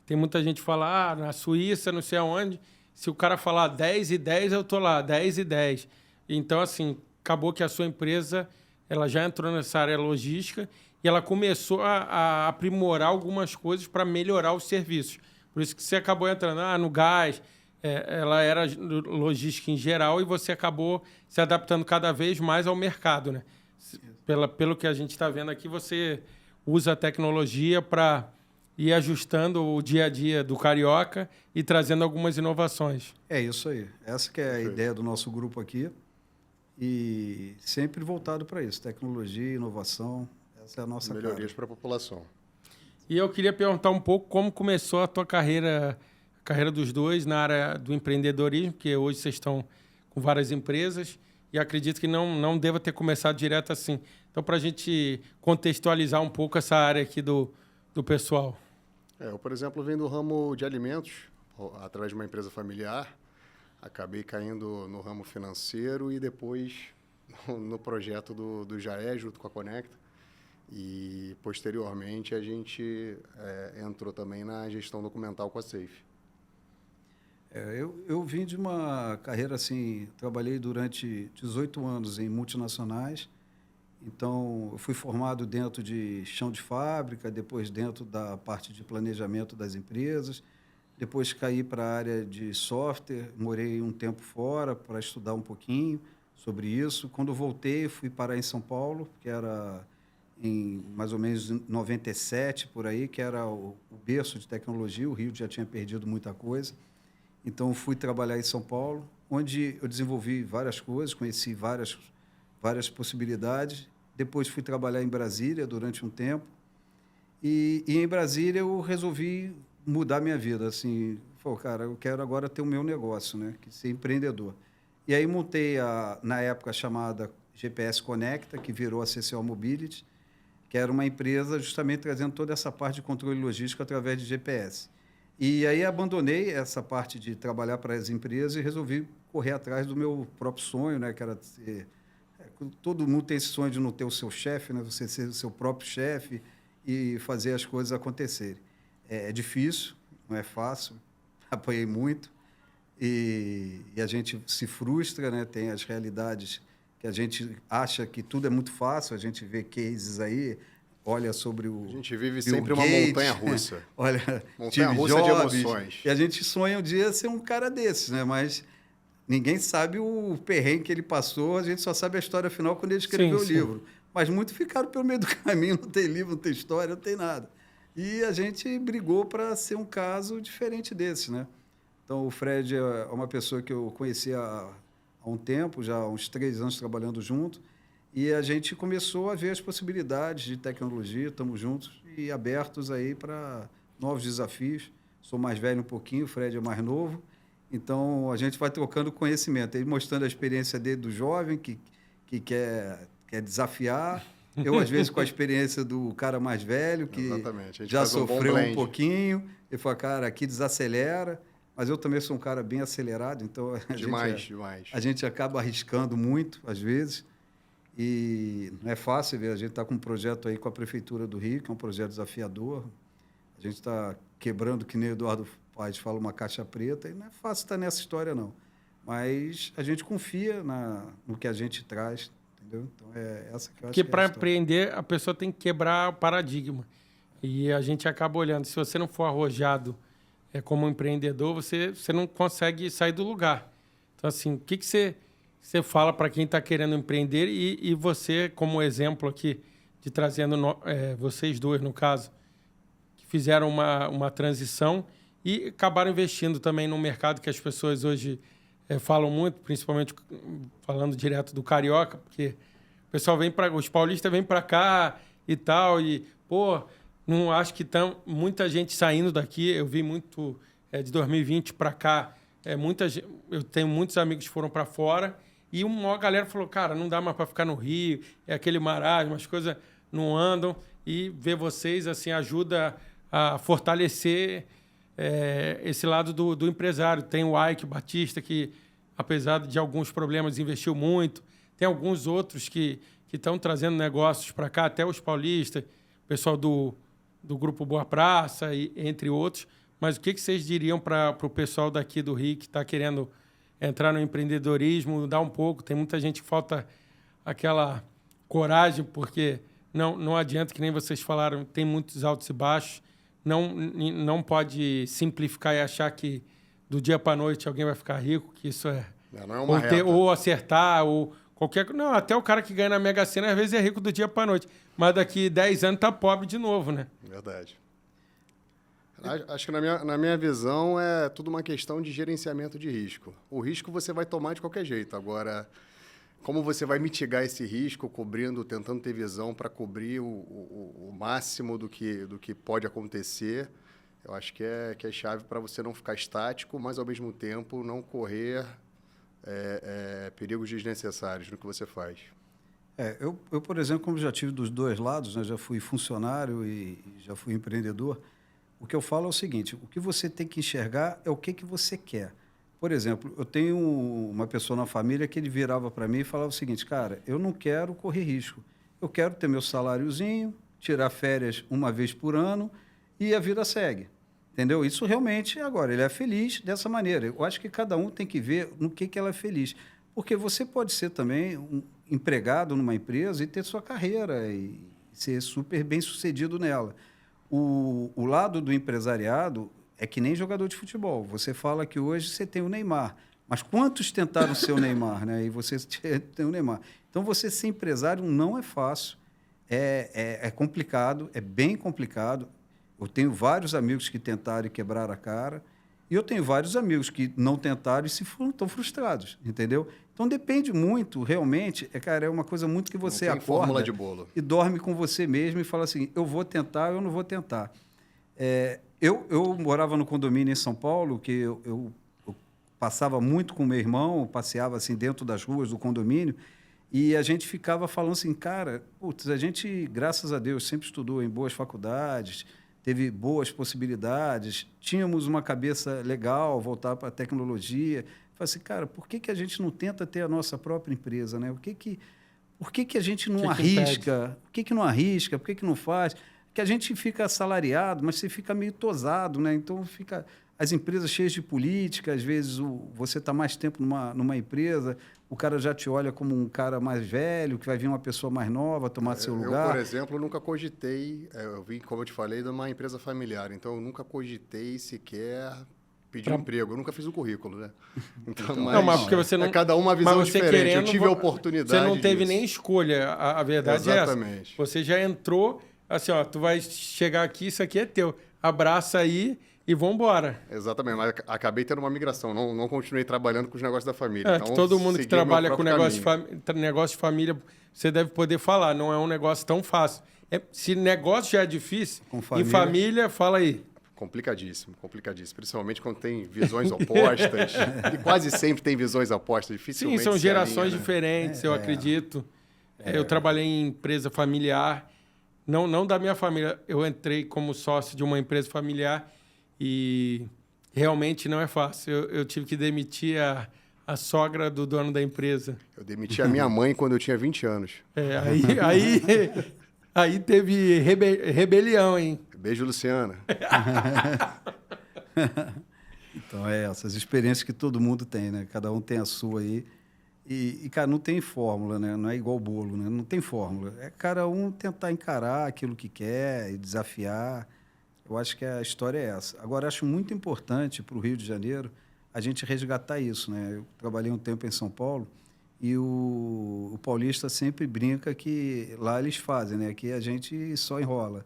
Tem muita gente que fala, na Suíça, não sei aonde. Se o cara falar 10 e 10, eu estou lá, 10 e 10. Então, assim, acabou que a sua empresa ela já entrou nessa área logística e ela começou a aprimorar algumas coisas para melhorar os serviços. Por isso que você acabou entrando no gás. Ela era logística em geral e você acabou se adaptando cada vez mais ao mercado, né? Pelo que a gente está vendo aqui, você usa a tecnologia para ir ajustando o dia a dia do carioca e trazendo algumas inovações. É isso aí. Essa que é a ideia do nosso grupo aqui e sempre voltado para isso, tecnologia, inovação, essa é a nossa melhorias para a população. E eu queria perguntar um pouco como começou a tua carreira dos dois na área do empreendedorismo, porque hoje vocês estão com várias empresas e acredito que não deva ter começado direto assim. Então, para a gente contextualizar um pouco essa área aqui do pessoal. Eu, por exemplo, venho do ramo de alimentos, através de uma empresa familiar. Acabei caindo no ramo financeiro e depois no projeto do Jaé, junto com a Conecta. E, posteriormente, a gente entrou também na gestão documental com a Safe. Eu vim de uma carreira assim, trabalhei durante 18 anos em multinacionais, então eu fui formado dentro de chão de fábrica, depois dentro da parte de planejamento das empresas, depois caí para a área de software, morei um tempo fora para estudar um pouquinho sobre isso. Quando voltei, fui parar em São Paulo, que era em mais ou menos 97, por aí, que era o berço de tecnologia, o Rio já tinha perdido muita coisa. Então, fui trabalhar em São Paulo, onde eu desenvolvi várias coisas, conheci várias possibilidades. Depois, fui trabalhar em Brasília durante um tempo. E em Brasília, eu resolvi mudar minha vida. Assim, cara, eu quero agora ter o meu negócio, né? Ser empreendedor. E aí, montei, na época, chamada GPS Conecta, que virou a CCO Mobility, que era uma empresa justamente trazendo toda essa parte de controle logístico através de GPS. E aí abandonei essa parte de trabalhar para as empresas e resolvi correr atrás do meu próprio sonho, né? Que era ser... Todo mundo tem esse sonho de não ter o seu chefe, né? Você ser o seu próprio chefe e fazer as coisas acontecerem. É difícil, não é fácil, apanhei muito e a gente se frustra, né? Tem as realidades que a gente acha que tudo é muito fácil, a gente vê cases aí, olha sobre o... A gente vive Bill sempre Gates, uma montanha-russa. Olha, Montanha-russa de emoções. E a gente sonha um dia ser um cara desses, né? Mas ninguém sabe o perrengue que ele passou, a gente só sabe a história final quando ele escreveu o livro. Mas muitos ficaram pelo meio do caminho, não tem livro, não tem história, não tem nada. E a gente brigou para ser um caso diferente desse, né? Então, o Fred é uma pessoa que eu conheci há um tempo, já há uns 3 anos trabalhando junto, e a gente começou a ver as possibilidades de tecnologia, estamos juntos e abertos aí para novos desafios. Sou mais velho um pouquinho, o Fred é mais novo, então a gente vai trocando conhecimento, ele mostrando a experiência dele do jovem, que quer desafiar, eu às vezes com a experiência do cara mais velho, que já sofreu um pouquinho, ele fala, cara, aqui desacelera, mas eu também sou um cara bem acelerado, então a gente acaba arriscando muito, às vezes, e não é fácil ver. A gente está com um projeto aí com a Prefeitura do Rio, que é um projeto desafiador. A gente está quebrando, que nem o Eduardo Paes fala, uma caixa preta, e não é fácil estar nessa história, não. Mas a gente confia no que a gente traz, entendeu? Então, é essa que eu acho que é a para empreender, a pessoa tem que quebrar o paradigma. E a gente acaba olhando, se você não for arrojado como empreendedor, você não consegue sair do lugar. Então, assim, o que você fala para quem está querendo empreender e você, como exemplo aqui, de trazendo vocês dois, no caso, que fizeram uma transição e acabaram investindo também no mercado que as pessoas hoje falam muito, principalmente falando direto do Carioca, porque o pessoal os paulistas vêm para cá e tal, e, pô... Não acho que muita gente saindo daqui. Eu vi muito de 2020 para cá. Eu tenho muitos amigos que foram para fora e uma galera falou, cara, não dá mais para ficar no Rio, é aquele marasmo, as coisas não andam. E ver vocês assim ajuda a fortalecer esse lado do empresário. Tem o Ike Batista, que, apesar de alguns problemas, investiu muito. Tem alguns outros que estão trazendo negócios para cá, até os paulistas, o pessoal do Grupo Boa Praça, entre outros. Mas o que vocês diriam para o pessoal daqui do Rio que está querendo entrar no empreendedorismo, mudar um pouco? Tem muita gente que falta aquela coragem, porque não adianta, que nem vocês falaram, tem muitos altos e baixos. Não pode simplificar e achar que do dia para a noite alguém vai ficar rico, que isso não é uma reta. Ou acertar, ou qualquer... Não, até o cara que ganha na Mega Sena, às vezes, é rico do dia para a noite. Mas daqui 10 anos tá pobre de novo, né? Verdade. Acho que na minha visão é tudo uma questão de gerenciamento de risco. O risco você vai tomar de qualquer jeito. Agora, como você vai mitigar esse risco, tentando ter visão para cobrir o máximo do que pode acontecer, eu acho que é chave para você não ficar estático, mas, ao mesmo tempo, não correr perigos desnecessários no que você faz. Eu, por exemplo, como já tive dos dois lados, né, já fui funcionário e já fui empreendedor, o que eu falo é o seguinte, o que você tem que enxergar é o que você quer. Por exemplo, eu tenho uma pessoa na família que ele virava para mim e falava o seguinte, cara, eu não quero correr risco, eu quero ter meu saláriozinho, tirar férias uma vez por ano e a vida segue. Entendeu? Isso realmente, agora, ele é feliz dessa maneira. Eu acho que cada um tem que ver no que ela é feliz. Porque você pode ser também um empregado numa empresa e ter sua carreira e ser super bem-sucedido nela. O lado do empresariado é que nem jogador de futebol. Você fala que hoje você tem o Neymar, mas quantos tentaram ser o Neymar, né? E você tem o Neymar. Então, você ser empresário não é fácil, é complicado, é bem complicado. Eu tenho vários amigos que tentaram e quebraram a cara, e eu tenho vários amigos que não tentaram e estão frustrados, entendeu? Então, depende muito, realmente, cara, é uma coisa muito que você não tem acorda fórmula de bolo. E dorme com você mesmo e fala assim, eu vou tentar, eu não vou tentar. Eu morava no condomínio em São Paulo, que eu passava muito com meu irmão, passeava assim dentro das ruas do condomínio, e a gente ficava falando assim, cara, putz, a gente, graças a Deus, sempre estudou em boas faculdades, teve boas possibilidades, tínhamos uma cabeça legal, voltar para a tecnologia. Falei assim, cara, por que a gente não tenta ter a nossa própria empresa, né? Por que a gente não arrisca? Por que não arrisca? Por que não faz? Que a gente fica assalariado, mas você fica meio tosado, né? Então fica as empresas cheias de política, às vezes você está mais tempo numa empresa, o cara já te olha como um cara mais velho, que vai vir uma pessoa mais nova tomar seu lugar. Eu, por exemplo, nunca cogitei, eu vim, como eu te falei, de uma empresa familiar, então eu nunca cogitei sequer pedir um emprego, eu nunca fiz um currículo, né? Então, mas porque você não... É cada uma visão diferente, querendo, eu tive a oportunidade Você não teve disso. nem escolha, a verdade Exatamente. é essa. Você já entrou, assim, ó, tu vai chegar aqui, isso aqui é teu, abraça aí e vambora. Exatamente, mas acabei tendo uma migração, não continuei trabalhando com os negócios da família. Então, todo mundo que trabalha com negócio de família, você deve poder falar, não é um negócio tão fácil. Se negócio já é difícil, em família, fala aí. Complicadíssimo, principalmente quando tem visões opostas, e quase sempre tem visões opostas, dificilmente. Sim, são gerações diferentes, eu acredito. Eu trabalhei em empresa familiar, não da minha família, eu entrei como sócio de uma empresa familiar e realmente não é fácil. Eu tive que demitir a sogra do dono da empresa. Eu demiti a minha mãe quando eu tinha 20 anos. Aí teve rebelião, hein? Beijo, Luciana. Então, essas experiências que todo mundo tem, né? Cada um tem a sua aí. E, cara, não tem fórmula, né? Não é igual bolo, né? Não tem fórmula. É cada um tentar encarar aquilo que quer e desafiar. Eu acho que a história é essa. Agora, acho muito importante para o Rio de Janeiro a gente resgatar isso, né? Eu trabalhei um tempo em São Paulo e o paulista sempre brinca que lá eles fazem, né? Aqui a gente só enrola.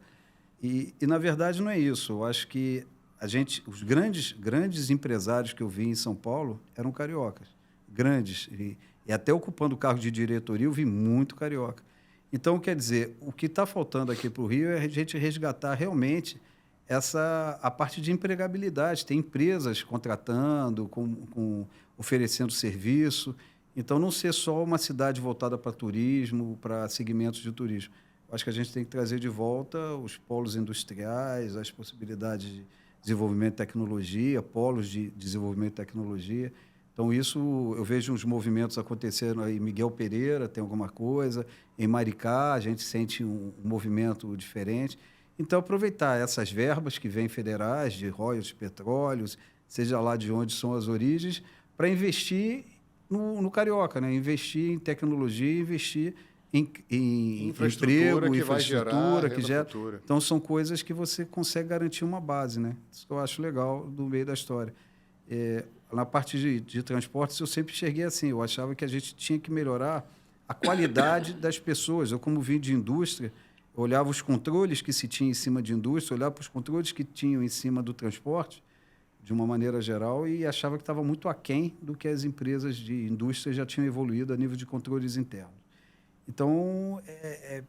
E, na verdade, não é isso. Eu acho que os grandes empresários que eu vi em São Paulo eram cariocas. Grandes. E até ocupando o cargo de diretoria, eu vi muito carioca. Então, quer dizer, o que está faltando aqui para o Rio é a gente resgatar realmente a parte de empregabilidade. Tem empresas contratando, oferecendo serviço. Então, não ser só uma cidade voltada para turismo, para segmentos de turismo. Acho que a gente tem que trazer de volta os polos industriais, as possibilidades de desenvolvimento de tecnologia, polos de desenvolvimento de tecnologia. Então, isso eu vejo uns movimentos acontecendo aí. Miguel Pereira tem alguma coisa, em Maricá a gente sente um movimento diferente. Então, aproveitar essas verbas que vêm federais, de royalties, petróleos, seja lá de onde são as origens, para investir no carioca, né? Investir em tecnologia, investir em emprego, infraestrutura que gera. Então, são coisas que você consegue garantir uma base, né? Isso que eu acho legal do meio da história. Na parte de transportes, eu sempre enxerguei assim, eu achava que a gente tinha que melhorar a qualidade das pessoas. Eu, como vim de indústria, eu olhava os controles que se tinha em cima de indústria, olhava para os controles que tinham em cima do transporte, de uma maneira geral, e achava que estava muito aquém do que as empresas de indústria já tinham evoluído a nível de controles internos. Então,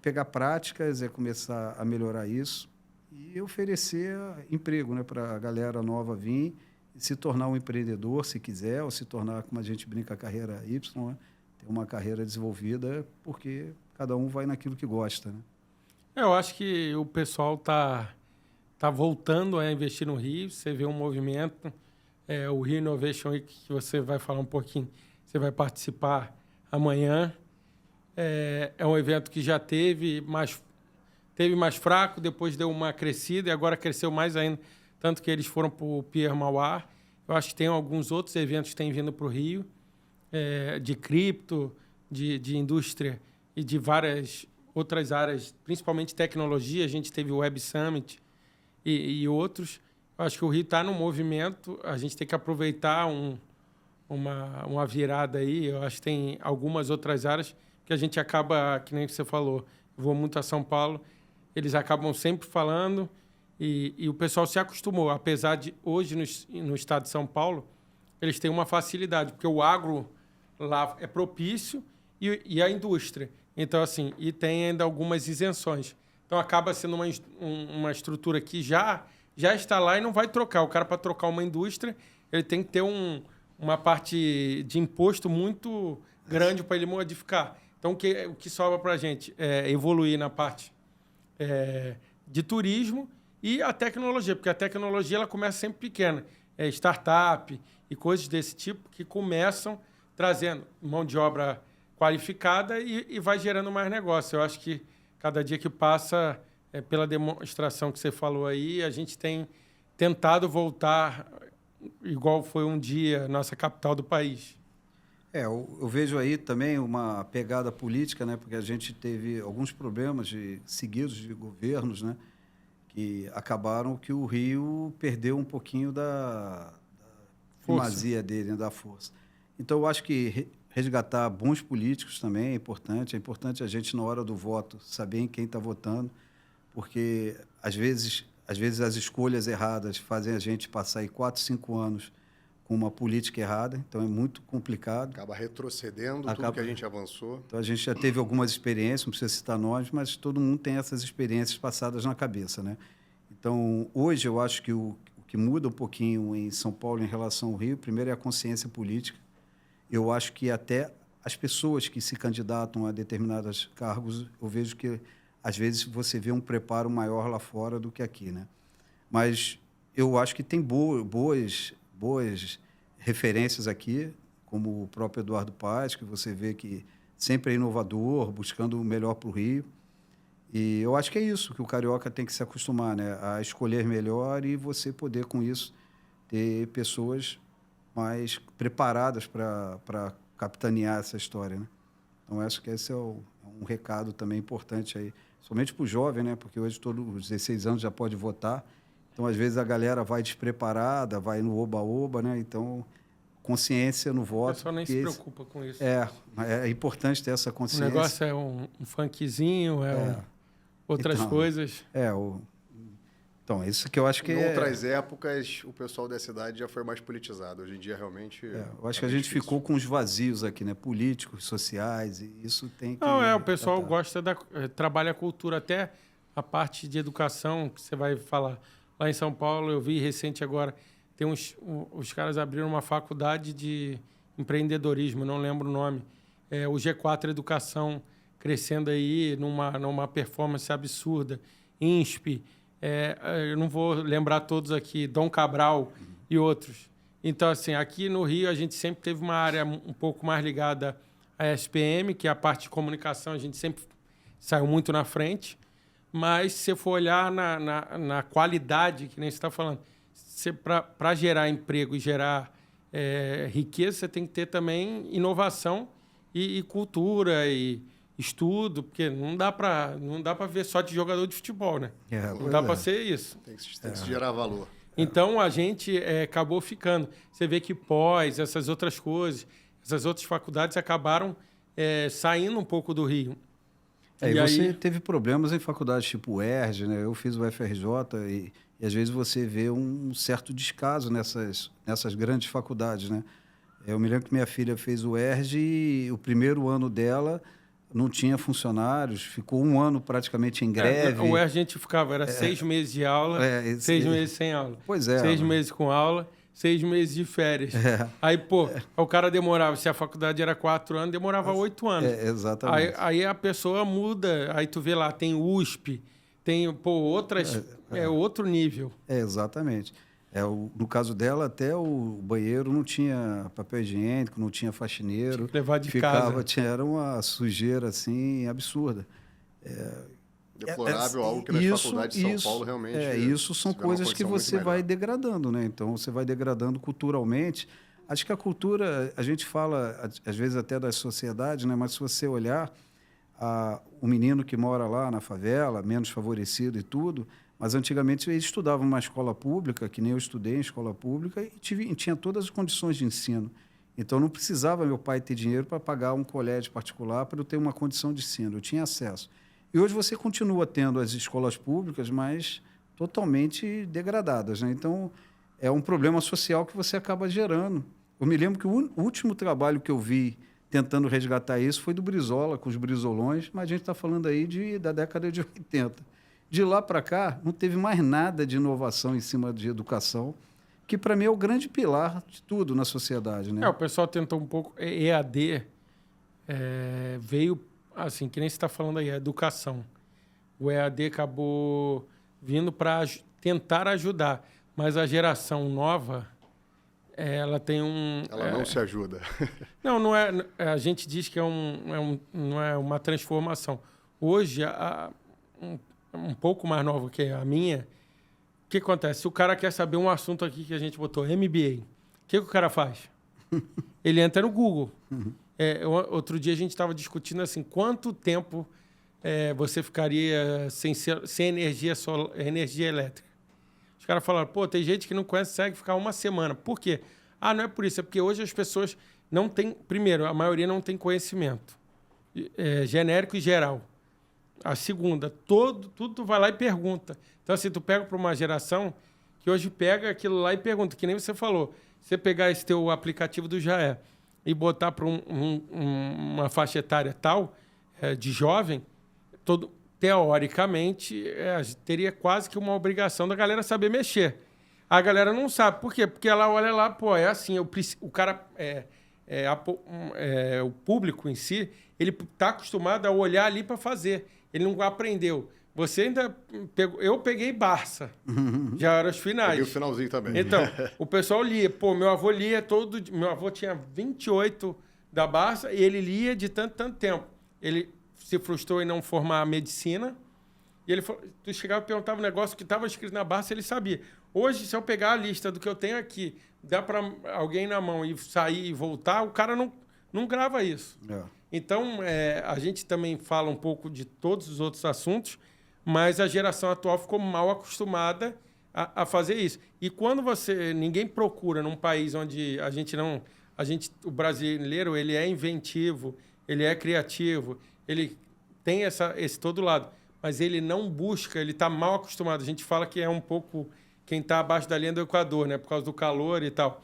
pegar práticas, começar a melhorar isso e oferecer emprego, né, para a galera nova vir e se tornar um empreendedor, se quiser, ou se tornar, como a gente brinca, a carreira Y, né, ter uma carreira desenvolvida, porque cada um vai naquilo que gosta, né? Eu acho que o pessoal tá voltando a investir no Rio. Você vê um movimento, o Rio Innovation Week, que você vai falar um pouquinho, você vai participar amanhã. É um evento que já teve mais fraco, depois deu uma crescida e agora cresceu mais ainda, tanto que eles foram para o Pier Mauá. Eu acho que tem alguns outros eventos que têm vindo para o Rio, de cripto, de indústria e de várias outras áreas, principalmente tecnologia. A gente teve o Web Summit e outros. Eu acho que o Rio está no movimento, a gente tem que aproveitar uma virada aí. Eu acho que tem algumas outras áreas que a gente acaba, que nem você falou, eu vou muito a São Paulo, eles acabam sempre falando e o pessoal se acostumou. Apesar de hoje, no estado de São Paulo, eles têm uma facilidade, porque o agro lá é propício e a indústria. Então, assim, e tem ainda algumas isenções. Então, acaba sendo uma estrutura que já está lá e não vai trocar. O cara, para trocar uma indústria, ele tem que ter uma parte de imposto muito grande para ele modificar. Então, o que sobra para a gente é evoluir na parte de turismo E a tecnologia, porque a tecnologia ela começa sempre pequena. É startup e coisas desse tipo que começam trazendo mão de obra qualificada e vai gerando mais negócio. Eu acho que cada dia que passa, pela demonstração que você falou aí, a gente tem tentado voltar igual foi um dia nossa capital do país. Eu vejo aí também uma pegada política, né? Porque a gente teve alguns problemas seguidos de governos, né? Que acabaram que o Rio perdeu um pouquinho da primazia dele, né? Da força. Então, eu acho que resgatar bons políticos também é importante. É importante a gente, na hora do voto, saber em quem está votando, porque, às vezes as escolhas erradas fazem a gente passar aí 4, 5 anos com uma política errada, então é muito complicado. Acaba retrocedendo tudo que a gente avançou. Então, a gente já teve algumas experiências, não precisa citar nomes, mas todo mundo tem essas experiências passadas na cabeça, né? Então, hoje, eu acho que o que muda um pouquinho em São Paulo em relação ao Rio, primeiro é a consciência política. Eu acho que até as pessoas que se candidatam a determinados cargos, eu vejo que, às vezes, você vê um preparo maior lá fora do que aqui, né? Mas eu acho que tem boas referências aqui, como o próprio Eduardo Paes, que você vê que sempre é inovador, buscando o melhor para o Rio. E eu acho que é isso que o carioca tem que se acostumar, né? A escolher melhor e você poder, com isso, ter pessoas mais preparadas para capitanear essa história, né? Então, acho que esse é um recado também importante aí, somente para o jovem, né? Porque hoje todos os 16 anos já pode votar. Então, às vezes, a galera vai despreparada, vai no oba-oba, né? Então, consciência no voto. O pessoal nem se preocupa com isso. É importante ter essa consciência. O negócio é um funkzinho, outras coisas. Então, isso que eu acho que em outras épocas, o pessoal da cidade já foi mais politizado. Hoje em dia, realmente... eu acho que a gente ficou com os vazios aqui, né? Políticos, sociais, e isso tem que... Não, o pessoal gosta trabalha a cultura, até a parte de educação, que você vai falar. Lá em São Paulo, eu vi recente agora, tem os caras abriram uma faculdade de empreendedorismo, não lembro o nome. O G4 Educação crescendo aí numa performance absurda. INSP, eu não vou lembrar todos aqui, Dom Cabral e outros. Então, assim, aqui no Rio a gente sempre teve uma área um pouco mais ligada à SPM, que é a parte de comunicação, a gente sempre saiu muito na frente. Mas, se você for olhar na qualidade, que nem você está falando, para gerar emprego e gerar riqueza, você tem que ter também inovação e cultura e estudo, porque não dá para ver só de jogador de futebol, né? Não dá para ser isso. Tem que se gerar valor. Então, a gente acabou ficando. Você vê que pós, essas outras coisas, essas outras faculdades acabaram saindo um pouco do Rio. E você teve problemas em faculdades tipo o UERJ, né? Eu fiz o FRJ e às vezes você vê um certo descaso nessas grandes faculdades, né? Eu me lembro que minha filha fez o UERJ e o primeiro ano dela não tinha funcionários, ficou um ano praticamente em greve. O UERJ a gente ficava, era 6 meses de aula, 6 meses sem aula. Pois é. 6 meses com aula, 6 meses de férias. Aí, o cara demorava, se a faculdade era 4 anos, demorava 8 anos. Exatamente. Aí a pessoa muda, aí tu vê lá, tem USP, tem outras, outro nível. Exatamente. No caso dela, até o banheiro não tinha papel higiênico, não tinha faxineiro. Tinha que levar de casa. Era uma sujeira assim absurda. Deplorável, algo que nas faculdades de São Paulo realmente... Isso são coisas que você vai degradando, né? Então, você vai degradando culturalmente. Acho que a cultura, a gente fala, às vezes, até das sociedades, né? Mas se você olhar, o menino que mora lá na favela, menos favorecido e tudo, mas antigamente ele estudava numa escola pública, que nem eu estudei em escola pública, e tinha todas as condições de ensino. Então, não precisava meu pai ter dinheiro para pagar um colégio particular para eu ter uma condição de ensino. Eu tinha acesso. E hoje você continua tendo as escolas públicas, mas totalmente degradadas, né? Então, é um problema social que você acaba gerando. Eu me lembro que o último trabalho que eu vi tentando resgatar isso foi do Brizola, com os Brizolões, mas a gente está falando aí da década de 80. De lá para cá, não teve mais nada de inovação em cima de educação, que para mim é o grande pilar de tudo na sociedade, né? O pessoal tentou um pouco... EAD veio... Assim, que nem você está falando aí, a educação. O EAD acabou vindo para tentar ajudar. Mas a geração nova, ela tem Ela não se ajuda. Não é. A gente diz que não é uma transformação. Hoje, um pouco mais nova que a minha, o que acontece? Se o cara quer saber um assunto aqui que a gente botou, MBA, o que o cara faz? Ele entra no Google. Outro dia a gente estava discutindo assim, quanto tempo você ficaria sem energia elétrica? Os caras falaram, pô, tem gente que não consegue ficar uma semana. Por quê? Não é por isso, é porque hoje as pessoas não têm... Primeiro, a maioria não tem conhecimento genérico e geral. A segunda, tudo tu vai lá e pergunta. Então, assim, tu pega para uma geração que hoje pega aquilo lá e pergunta, que nem você falou. Você pegar esse teu aplicativo do Jaé e botar para uma faixa etária tal, de jovem, teoricamente, teria quase que uma obrigação da galera saber mexer. A galera não sabe. Por quê? Porque ela olha lá, pô, é assim, o cara, o público em si, ele está acostumado a olhar ali para fazer. Ele não aprendeu. Você ainda pegou... Eu peguei Barça. Já eram os finais. Peguei o finalzinho também. Então, o pessoal lia. Pô, meu avô lia todo... Meu avô tinha 28 da Barça e ele lia de tanto tempo. Ele se frustrou em não formar medicina. E ele falou, tu chegava e perguntava um negócio que estava escrito na Barça, ele sabia. Hoje, se eu pegar a lista do que eu tenho aqui, dá para alguém na mão e sair e voltar, o cara não grava isso. Então, a gente também fala um pouco de todos os outros assuntos, mas a geração atual ficou mal acostumada a fazer isso. E quando ninguém procura num país onde o brasileiro, ele é inventivo, ele é criativo, ele tem esse todo lado, mas ele não busca, ele está mal acostumado. A gente fala que é um pouco quem está abaixo da linha do Equador, né, por causa do calor e tal.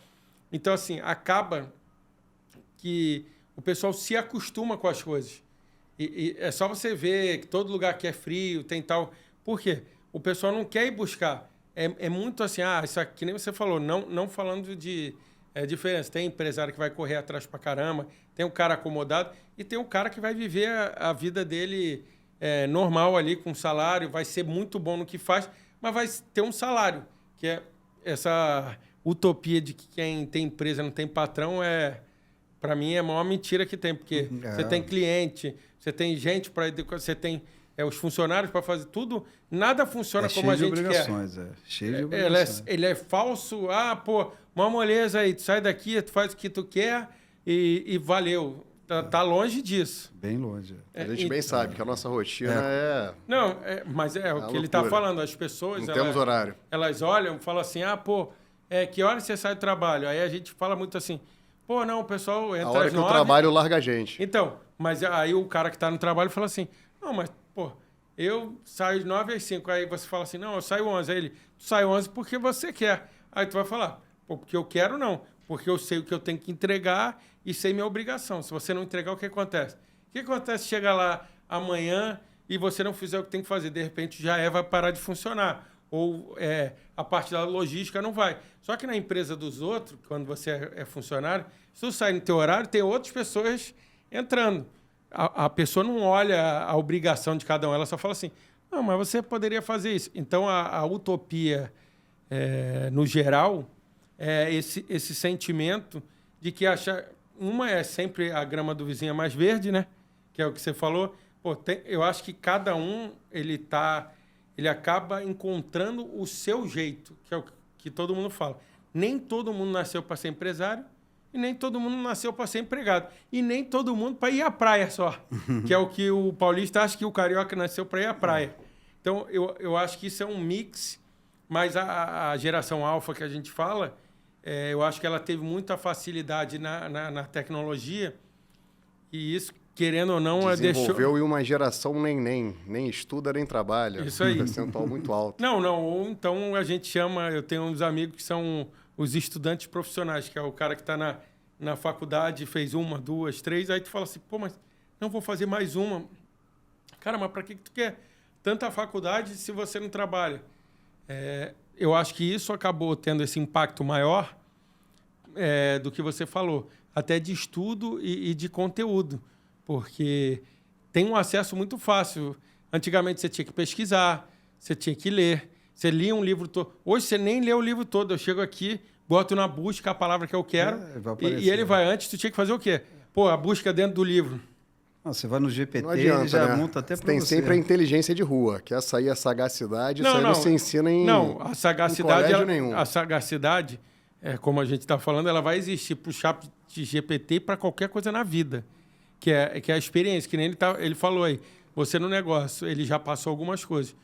Então, assim, acaba que o pessoal se acostuma com as coisas. E é só você ver que todo lugar que é frio tem tal... Por quê? O pessoal não quer ir buscar. É muito assim, isso aqui, nem você falou, não falando de diferença. Tem empresário que vai correr atrás pra caramba, tem um cara acomodado e tem um cara que vai viver a vida dele normal ali, com salário, vai ser muito bom no que faz, mas vai ter um salário, que é essa utopia de que quem tem empresa não tem patrão para mim, é a maior mentira que tem, porque você tem cliente, você tem gente para... Você tem os funcionários para fazer tudo, nada funciona como a gente quer. Cheio de obrigações. Ele é falso, uma moleza aí, tu sai daqui, tu faz o que tu quer e valeu. Tá longe disso. Bem longe. A gente bem sabe que a nossa rotina Não, mas é o que ele está falando. As pessoas... Não temos horário. Elas olham e falam assim, que hora você sai do trabalho? Aí a gente fala muito assim, o pessoal entra às 9... A hora que o trabalho larga a gente. Então, mas aí o cara que está no trabalho fala assim, não, mas, eu saio de 9 às 5. Aí você fala assim, não, eu saio 11. Aí ele, tu sai 11 porque você quer. Aí tu vai falar, porque eu quero não. Porque eu sei o que eu tenho que entregar e sei minha obrigação. Se você não entregar, o que acontece? O que acontece se chega lá amanhã e você não fizer o que tem que fazer? De repente, vai parar de funcionar. Ou a parte da logística não vai. Só que na empresa dos outros, quando você é funcionário, se tu sai no teu horário, tem outras pessoas entrando. A pessoa não olha a obrigação de cada um, ela só fala assim, não, mas você poderia fazer isso. Então, a utopia, no geral, é esse sentimento de que uma é sempre a grama do vizinho é mais verde, né? Que é o que você falou. Eu acho que cada um, ele acaba encontrando o seu jeito, que é o que todo mundo fala. Nem todo mundo nasceu para ser empresário e nem todo mundo nasceu para ser empregado. E nem todo mundo para ir à praia só, que é o que o paulista acha que o carioca nasceu para ir à praia. Então, eu acho que isso é um mix, mas a geração alfa que a gente fala, eu acho que ela teve muita facilidade na tecnologia e isso, querendo ou não, desenvolveu em uma geração nem estuda, nem trabalha. Isso aí. Um percentual muito alto. Não, ou então a gente chama... Eu tenho uns amigos que são os estudantes profissionais, que é o cara que está na faculdade, fez 1, 2, 3, aí tu fala assim, mas não vou fazer mais uma. Cara, mas para que tu quer tanta faculdade se você não trabalha? Eu acho que isso acabou tendo esse impacto maior do que você falou, até de estudo e de conteúdo, porque tem um acesso muito fácil. Antigamente você tinha que pesquisar, você tinha que ler, Você lia um livro todo. Hoje você nem lê o livro todo. Eu chego aqui, boto na busca a palavra que eu quero e ele vai. Antes tu tinha que fazer o quê? Pô, a busca dentro do livro. Não, você vai no GPT, não adianta, ele já né? monta até para você. Tem sempre a inteligência de rua, que essa aí é a sagacidade, isso aí não se ensina em a sagacidade, colégio nenhum. A sagacidade, como a gente está falando, ela vai existir para o chat de GPT e para qualquer coisa na vida. Que é a experiência, que nem ele falou aí. Você no negócio, ele já passou algumas coisas.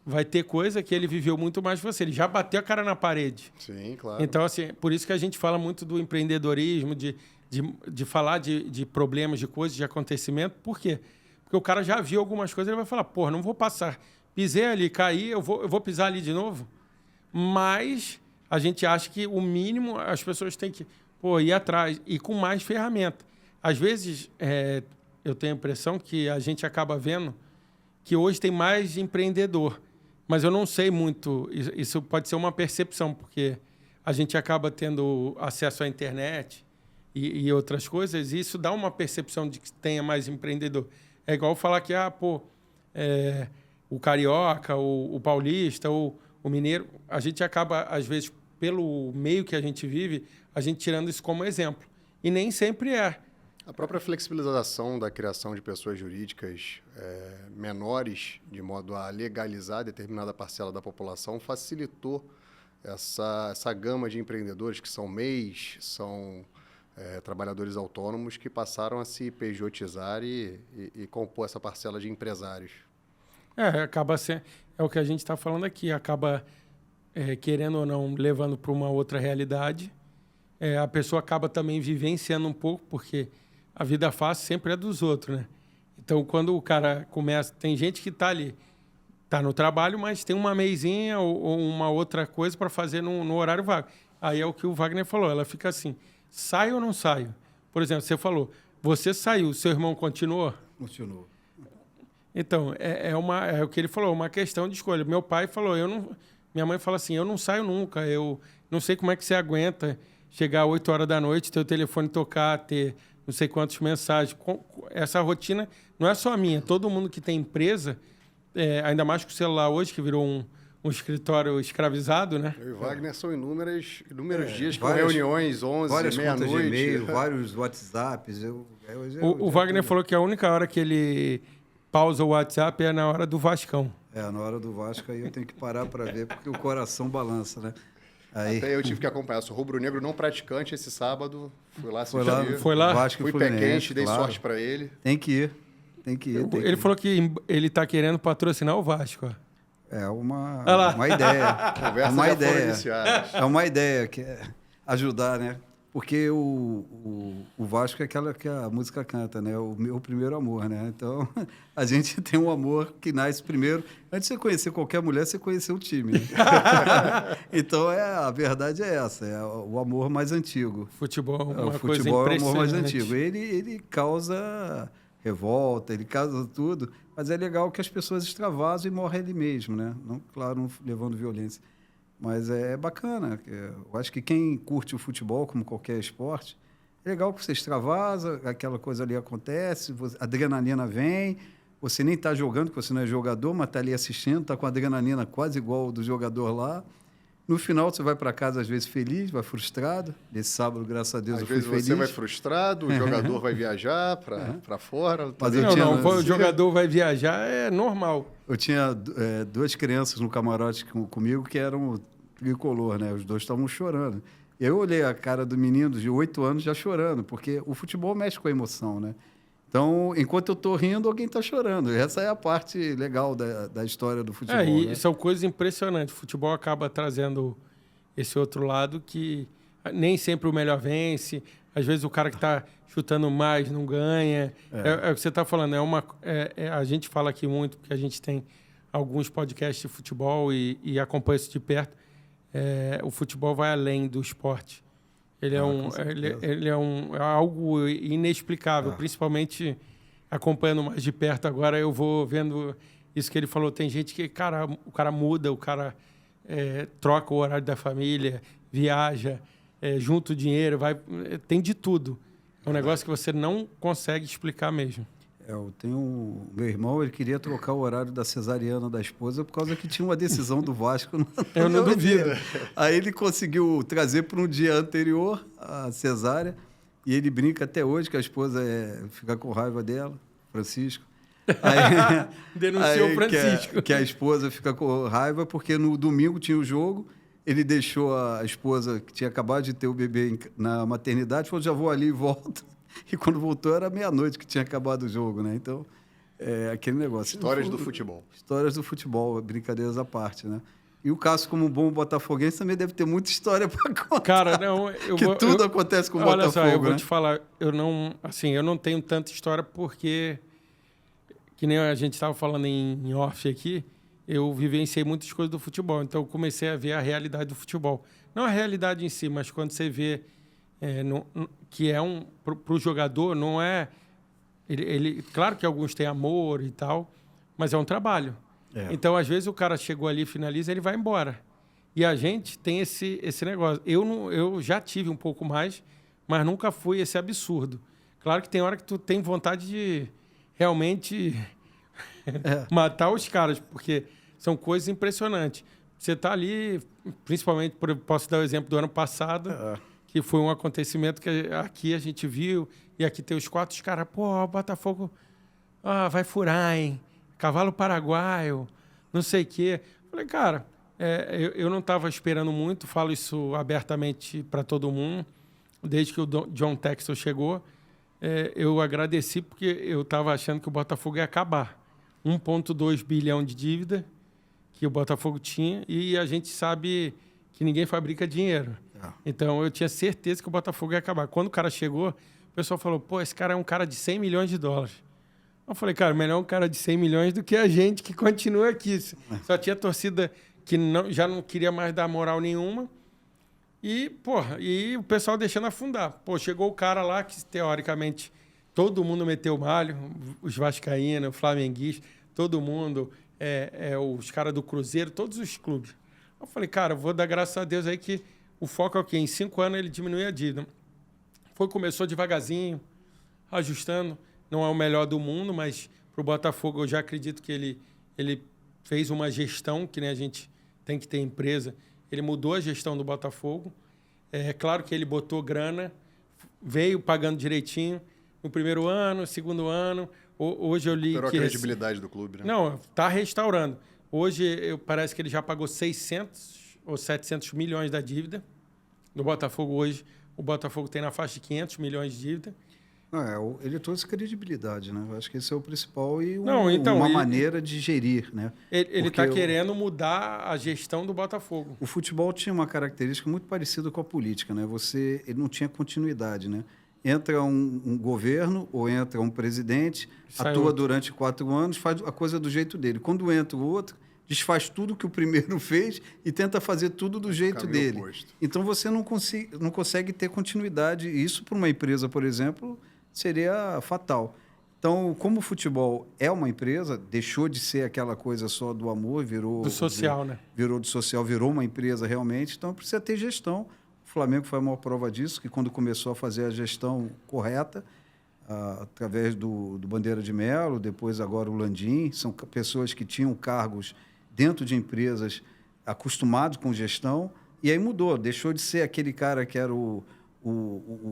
Vai ter coisa que ele viveu muito mais que você. Ele já bateu a cara na parede. Sim, claro. Então, assim, por isso que a gente fala muito do empreendedorismo, de falar de problemas, de coisas, de acontecimento. Por quê? Porque o cara já viu algumas coisas, ele vai falar, porra, não vou passar. Pisei ali, caí, eu vou pisar ali de novo. Mas a gente acha que o mínimo as pessoas têm que ir atrás e com mais ferramenta. Às vezes, eu tenho a impressão que a gente acaba vendo que hoje tem mais empreendedor. Mas eu não sei muito, isso pode ser uma percepção, porque a gente acaba tendo acesso à internet e outras coisas, e isso dá uma percepção de que tenha mais empreendedor. É igual falar que o carioca, o paulista, o mineiro, a gente acaba, às vezes, pelo meio que a gente vive, a gente tirando isso como exemplo. E nem sempre é. A própria flexibilização da criação de pessoas jurídicas menores, de modo a legalizar determinada parcela da população, facilitou essa gama de empreendedores que são MEIs, são trabalhadores autônomos que passaram a se pejotizar e compor essa parcela de empresários. Acaba sendo... É o que a gente está falando aqui. Acaba, querendo ou não, levando para uma outra realidade. A pessoa acaba também vivenciando um pouco, porque a vida fácil sempre é dos outros, né? Então, quando o cara começa... Tem gente que está ali, está no trabalho, mas tem uma meizinha ou uma outra coisa para fazer no horário vago. Aí é o que o Wagner falou. Ela fica assim... Saio ou não saio? Por exemplo, você falou, você saiu, seu irmão continuou? Continuou. Então, é o que ele falou, uma questão de escolha. Meu pai falou, minha mãe fala assim, eu não saio nunca, eu não sei como é que você aguenta chegar às 8 horas da noite, ter o telefone tocar, ter não sei quantas mensagens. Essa rotina não é só a minha, todo mundo que tem empresa, ainda mais com o celular hoje, que virou um escritório escravizado, né? Eu e Wagner são inúmeros dias com reuniões, 11, meia-noite. E-mail, vários WhatsApps. O Wagner falou que a única hora que ele pausa o WhatsApp é na hora do Vascão. Na hora do Vasco aí eu tenho que parar para ver, porque o coração balança, né? Aí... Até eu tive que acompanhar. Sou rubro-negro não praticante esse sábado. Fui lá assistir. Foi lá? Vasco fui pé quente, dei sorte para ele. Tem que ir. Ele falou que ele está querendo patrocinar o Vasco, ó. É uma ideia. Conversa já foram iniciadas. É uma ideia que é ajudar, né? Porque o Vasco é aquela que a música canta, né? O meu primeiro amor, né? Então, a gente tem um amor que nasce primeiro. Antes de você conhecer qualquer mulher, você conheceu o time, né? Então, a verdade é essa. É o amor mais antigo. Futebol é uma coisa impressionante. O futebol é o amor mais antigo. Ele causa revolta, ele causa tudo, mas é legal que as pessoas extravasam e morrem ali mesmo, né? Não, claro, não levando violência. Mas é bacana. Eu acho que quem curte o futebol, como qualquer esporte, é legal que você extravasa, aquela coisa ali acontece, a adrenalina vem, você nem está jogando, porque você não é jogador, mas está ali assistindo, está com a adrenalina quase igual ao do jogador lá. No final, você vai para casa, às vezes, feliz, vai frustrado. Esse sábado, graças a Deus, eu fui feliz. Às vezes você vai frustrado, o jogador vai viajar para fora. Mas o jogador vai viajar é normal. Eu tinha 2 crianças no camarote comigo que eram tricolor, né? Os 2 estavam chorando. Eu olhei a cara do menino de 8 anos já chorando, porque o futebol mexe com a emoção, né? Então, enquanto eu estou rindo, alguém está chorando. Essa é a parte legal da história do futebol. E são coisas impressionantes. O futebol acaba trazendo esse outro lado que nem sempre o melhor vence. Às vezes o cara que está chutando mais não ganha. É o que você está falando. A gente fala aqui muito, porque a gente tem alguns podcasts de futebol e acompanha isso de perto. O futebol vai além do esporte. Ele é algo inexplicável, principalmente acompanhando mais de perto agora, eu vou vendo isso que ele falou. Tem gente que, o cara muda, o cara troca o horário da família, viaja, junta o dinheiro, tem de tudo. É um negócio que você não consegue explicar mesmo. Eu tenho meu irmão, ele queria trocar o horário da cesariana da esposa por causa que tinha uma decisão do Vasco. Eu não duvido. Aí ele conseguiu trazer para um dia anterior a cesárea e ele brinca até hoje que a esposa fica com raiva dela, Francisco. Aí, denunciou o Francisco. Que a esposa fica com raiva porque no domingo tinha o jogo, ele deixou a esposa que tinha acabado de ter o bebê na maternidade, falou, já vou ali e volto. E quando voltou era meia-noite que tinha acabado o jogo, né? Então, aquele negócio. Histórias do futebol. Histórias do futebol, brincadeiras à parte, né? E o Cássio, como um bom botafoguense, também deve ter muita história para contar. Cara, não, tudo acontece com o Botafogo, olha só, eu vou né? te falar, eu não tenho tanta história porque, que nem a gente estava falando em off aqui, eu vivenciei muitas coisas do futebol, então eu comecei a ver a realidade do futebol. Não a realidade em si, mas quando você vê que para o jogador, não é... Claro que alguns têm amor e tal, mas é um trabalho. Então, às vezes, o cara chegou ali, finaliza, ele vai embora. E a gente tem esse negócio. Eu já tive um pouco mais, mas nunca fui esse absurdo. Claro que tem hora que tu tem vontade de realmente matar os caras, porque são coisas impressionantes. Você está ali, principalmente, posso dar o exemplo do ano passado, que foi um acontecimento que aqui a gente viu, e aqui tem os 4 caras, pô, o Botafogo vai furar, hein? Cavalo paraguaio, não sei o quê. Falei, cara, eu não estava esperando muito, falo isso abertamente para todo mundo, desde que o John Textor chegou, eu agradeci porque eu estava achando que o Botafogo ia acabar. 1,2 bilhão de dívida que o Botafogo tinha, e a gente sabe que ninguém fabrica dinheiro. Então, eu tinha certeza que o Botafogo ia acabar. Quando o cara chegou, o pessoal falou, pô, esse cara é um cara de 100 milhões de dólares. Eu falei, cara, melhor um cara de 100 milhões do que a gente que continua aqui. Só tinha torcida que já não queria mais dar moral nenhuma. E o pessoal deixando afundar. Pô, chegou o cara lá que, teoricamente, todo mundo meteu malho, os vascaínos, o flamenguista, todo mundo, os caras do Cruzeiro, todos os clubes. Eu falei, cara, vou dar graças a Deus aí que o foco é o quê? Em 5 anos ele diminui a dívida. Começou devagarzinho, ajustando. Não é o melhor do mundo, mas para o Botafogo eu já acredito que ele fez uma gestão, que nem a gente tem que ter empresa. Ele mudou a gestão do Botafogo. É claro que ele botou grana, veio pagando direitinho no primeiro ano, segundo ano. Hoje eu li que... a credibilidade do clube, né? Não, está restaurando. Hoje parece que ele já pagou 600 ou 700 milhões da dívida do Botafogo hoje. O Botafogo tem na faixa de 500 milhões de dívida. Ele trouxe credibilidade, né? Eu acho que esse é o principal e uma maneira de gerir, né? Ele está querendo mudar a gestão do Botafogo. O futebol tinha uma característica muito parecida com a política, né? Ele não tinha continuidade, né? Entra um governo ou entra um presidente, atua durante 4 anos, faz a coisa do jeito dele. Quando entra o outro, desfaz tudo que o primeiro fez e tenta fazer tudo do jeito dele. Oposto. Então, você não consegue ter continuidade. E isso, para uma empresa, por exemplo, seria fatal. Então, como o futebol é uma empresa, deixou de ser aquela coisa só do amor, virou... Do social, né? Virou do social, virou uma empresa realmente. Então, precisa ter gestão. O Flamengo foi a maior prova disso, que quando começou a fazer a gestão correta, através do Bandeira de Melo, depois agora o Landim, são pessoas que tinham cargos dentro de empresas acostumados com gestão, e aí mudou, deixou de ser aquele cara que era o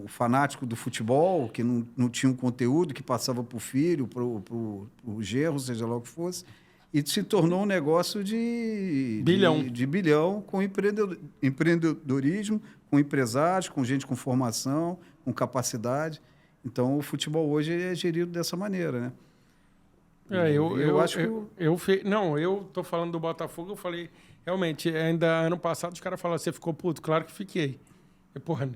fanático do futebol, que não tinha um conteúdo, que passava para o filho, para o genro, seja lá o que fosse, e se tornou um negócio de bilhão com empreendedorismo, com empresários, com gente com formação, com capacidade. Então, o futebol hoje é gerido dessa maneira, né? Eu acho que... Não, eu tô falando do Botafogo, eu falei... Realmente, ainda ano passado, os caras falaram, você ficou puto? Claro que fiquei. E, porra,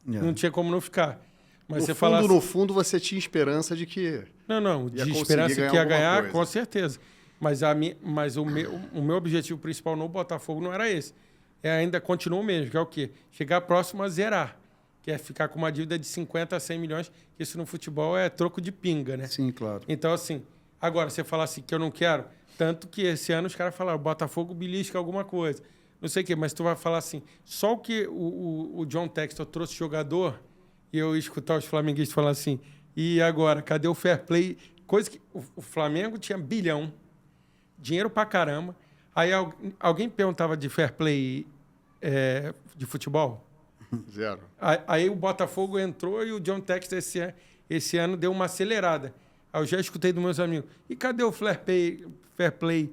não tinha como não ficar. Mas no fundo, você tinha esperança de que... Não, de esperança que ia ganhar, com certeza. Mas o meu objetivo principal no Botafogo não era esse. Ainda continua o mesmo, que é o quê? Chegar próximo a zerar. Que é ficar com uma dívida de 50 a 100 milhões, que isso no futebol é troco de pinga, né? Sim, claro. Então, assim, agora, você falar assim que eu não quero, tanto que esse ano os caras falaram, o Botafogo belisca alguma coisa, não sei o quê, mas tu vai falar assim, só o que o John Textor trouxe jogador, e eu ia escutar os flamenguistas falar assim, e agora, cadê o fair play coisa que o Flamengo tinha bilhão, dinheiro pra caramba. Aí alguém perguntava de fair play de futebol? Zero. Aí o Botafogo entrou e o John Textor esse ano deu uma acelerada. Aí eu já escutei dos meus amigos. E cadê o fair play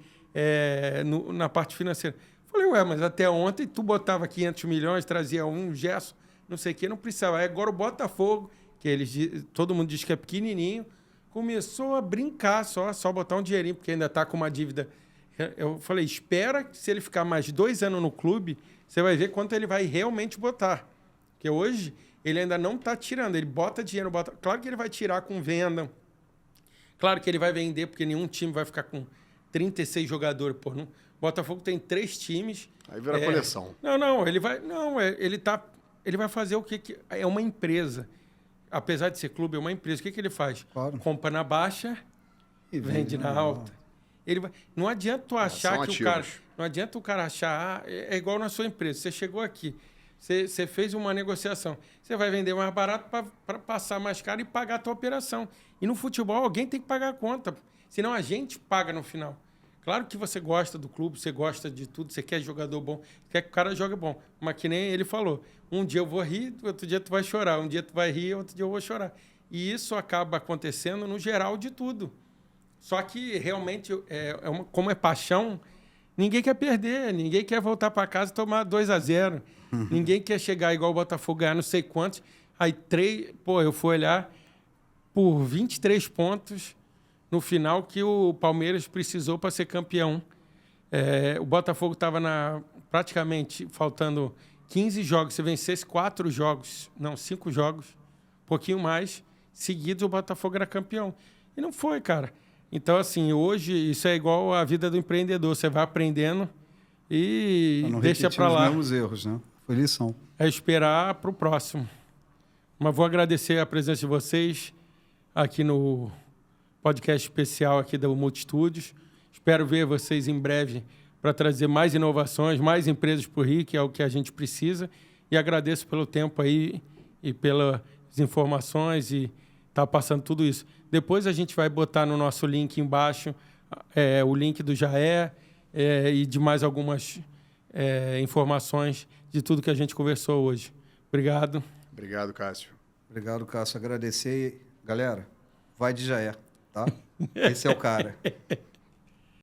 na parte financeira? Falei, ué, mas até ontem tu botava 500 milhões, trazia um gesso, não sei o quê, não precisava. Aí agora o Botafogo, que todo mundo diz que é pequenininho, começou a brincar só botar um dinheirinho, porque ainda está com uma dívida. Eu falei, espera que se ele ficar mais 2 anos no clube, você vai ver quanto ele vai realmente botar. Porque hoje ele ainda não está tirando, ele bota dinheiro, claro que ele vai tirar com venda, claro que ele vai vender, porque nenhum time vai ficar com 36 jogadores. Pô, não. Botafogo tem 3 times. Aí vira coleção. Ele vai fazer o que é uma empresa. Apesar de ser clube, é uma empresa. O que ele faz? Claro. Compra na baixa e vende na alta. Não adianta tu achar que o cara... Não adianta o cara achar... é igual na sua empresa. Você chegou aqui, você fez uma negociação. Você vai vender mais barato para passar mais caro e pagar a tua operação. E no futebol, alguém tem que pagar a conta. Senão a gente paga no final. Claro que você gosta do clube, você gosta de tudo, você quer jogador bom, quer que o cara jogue bom. Mas que nem ele falou, um dia eu vou rir, outro dia tu vai chorar. Um dia tu vai rir, outro dia eu vou chorar. E isso acaba acontecendo no geral de tudo. Só que realmente, como é paixão, ninguém quer perder, ninguém quer voltar para casa e tomar 2-0. Ninguém quer chegar igual o Botafogo, ganhar não sei quantos. Aí eu fui olhar por 23 pontos no final que o Palmeiras precisou para ser campeão. O Botafogo estava praticamente faltando 15 jogos. Se vencesse 5 jogos, um pouquinho mais, seguidos, o Botafogo era campeão. E não foi, cara. Então, assim, hoje isso é igual a vida do empreendedor. Você vai aprendendo e deixa para lá. Não repetir os mesmos erros, né? Foi lição. É esperar para o próximo. Mas vou agradecer a presença de vocês aqui no podcast especial aqui da Multistúdios. Espero ver vocês em breve para trazer mais inovações, mais empresas para o Rio, que é o que a gente precisa. E agradeço pelo tempo aí e pelas informações e estar passando tudo isso. Depois a gente vai botar no nosso link embaixo o link do Jaé e de mais algumas informações de tudo que a gente conversou hoje. Obrigado. Obrigado, Cássio. Obrigado, Cássio. Agradecer. Galera, vai de Jaé, tá? Esse é o cara.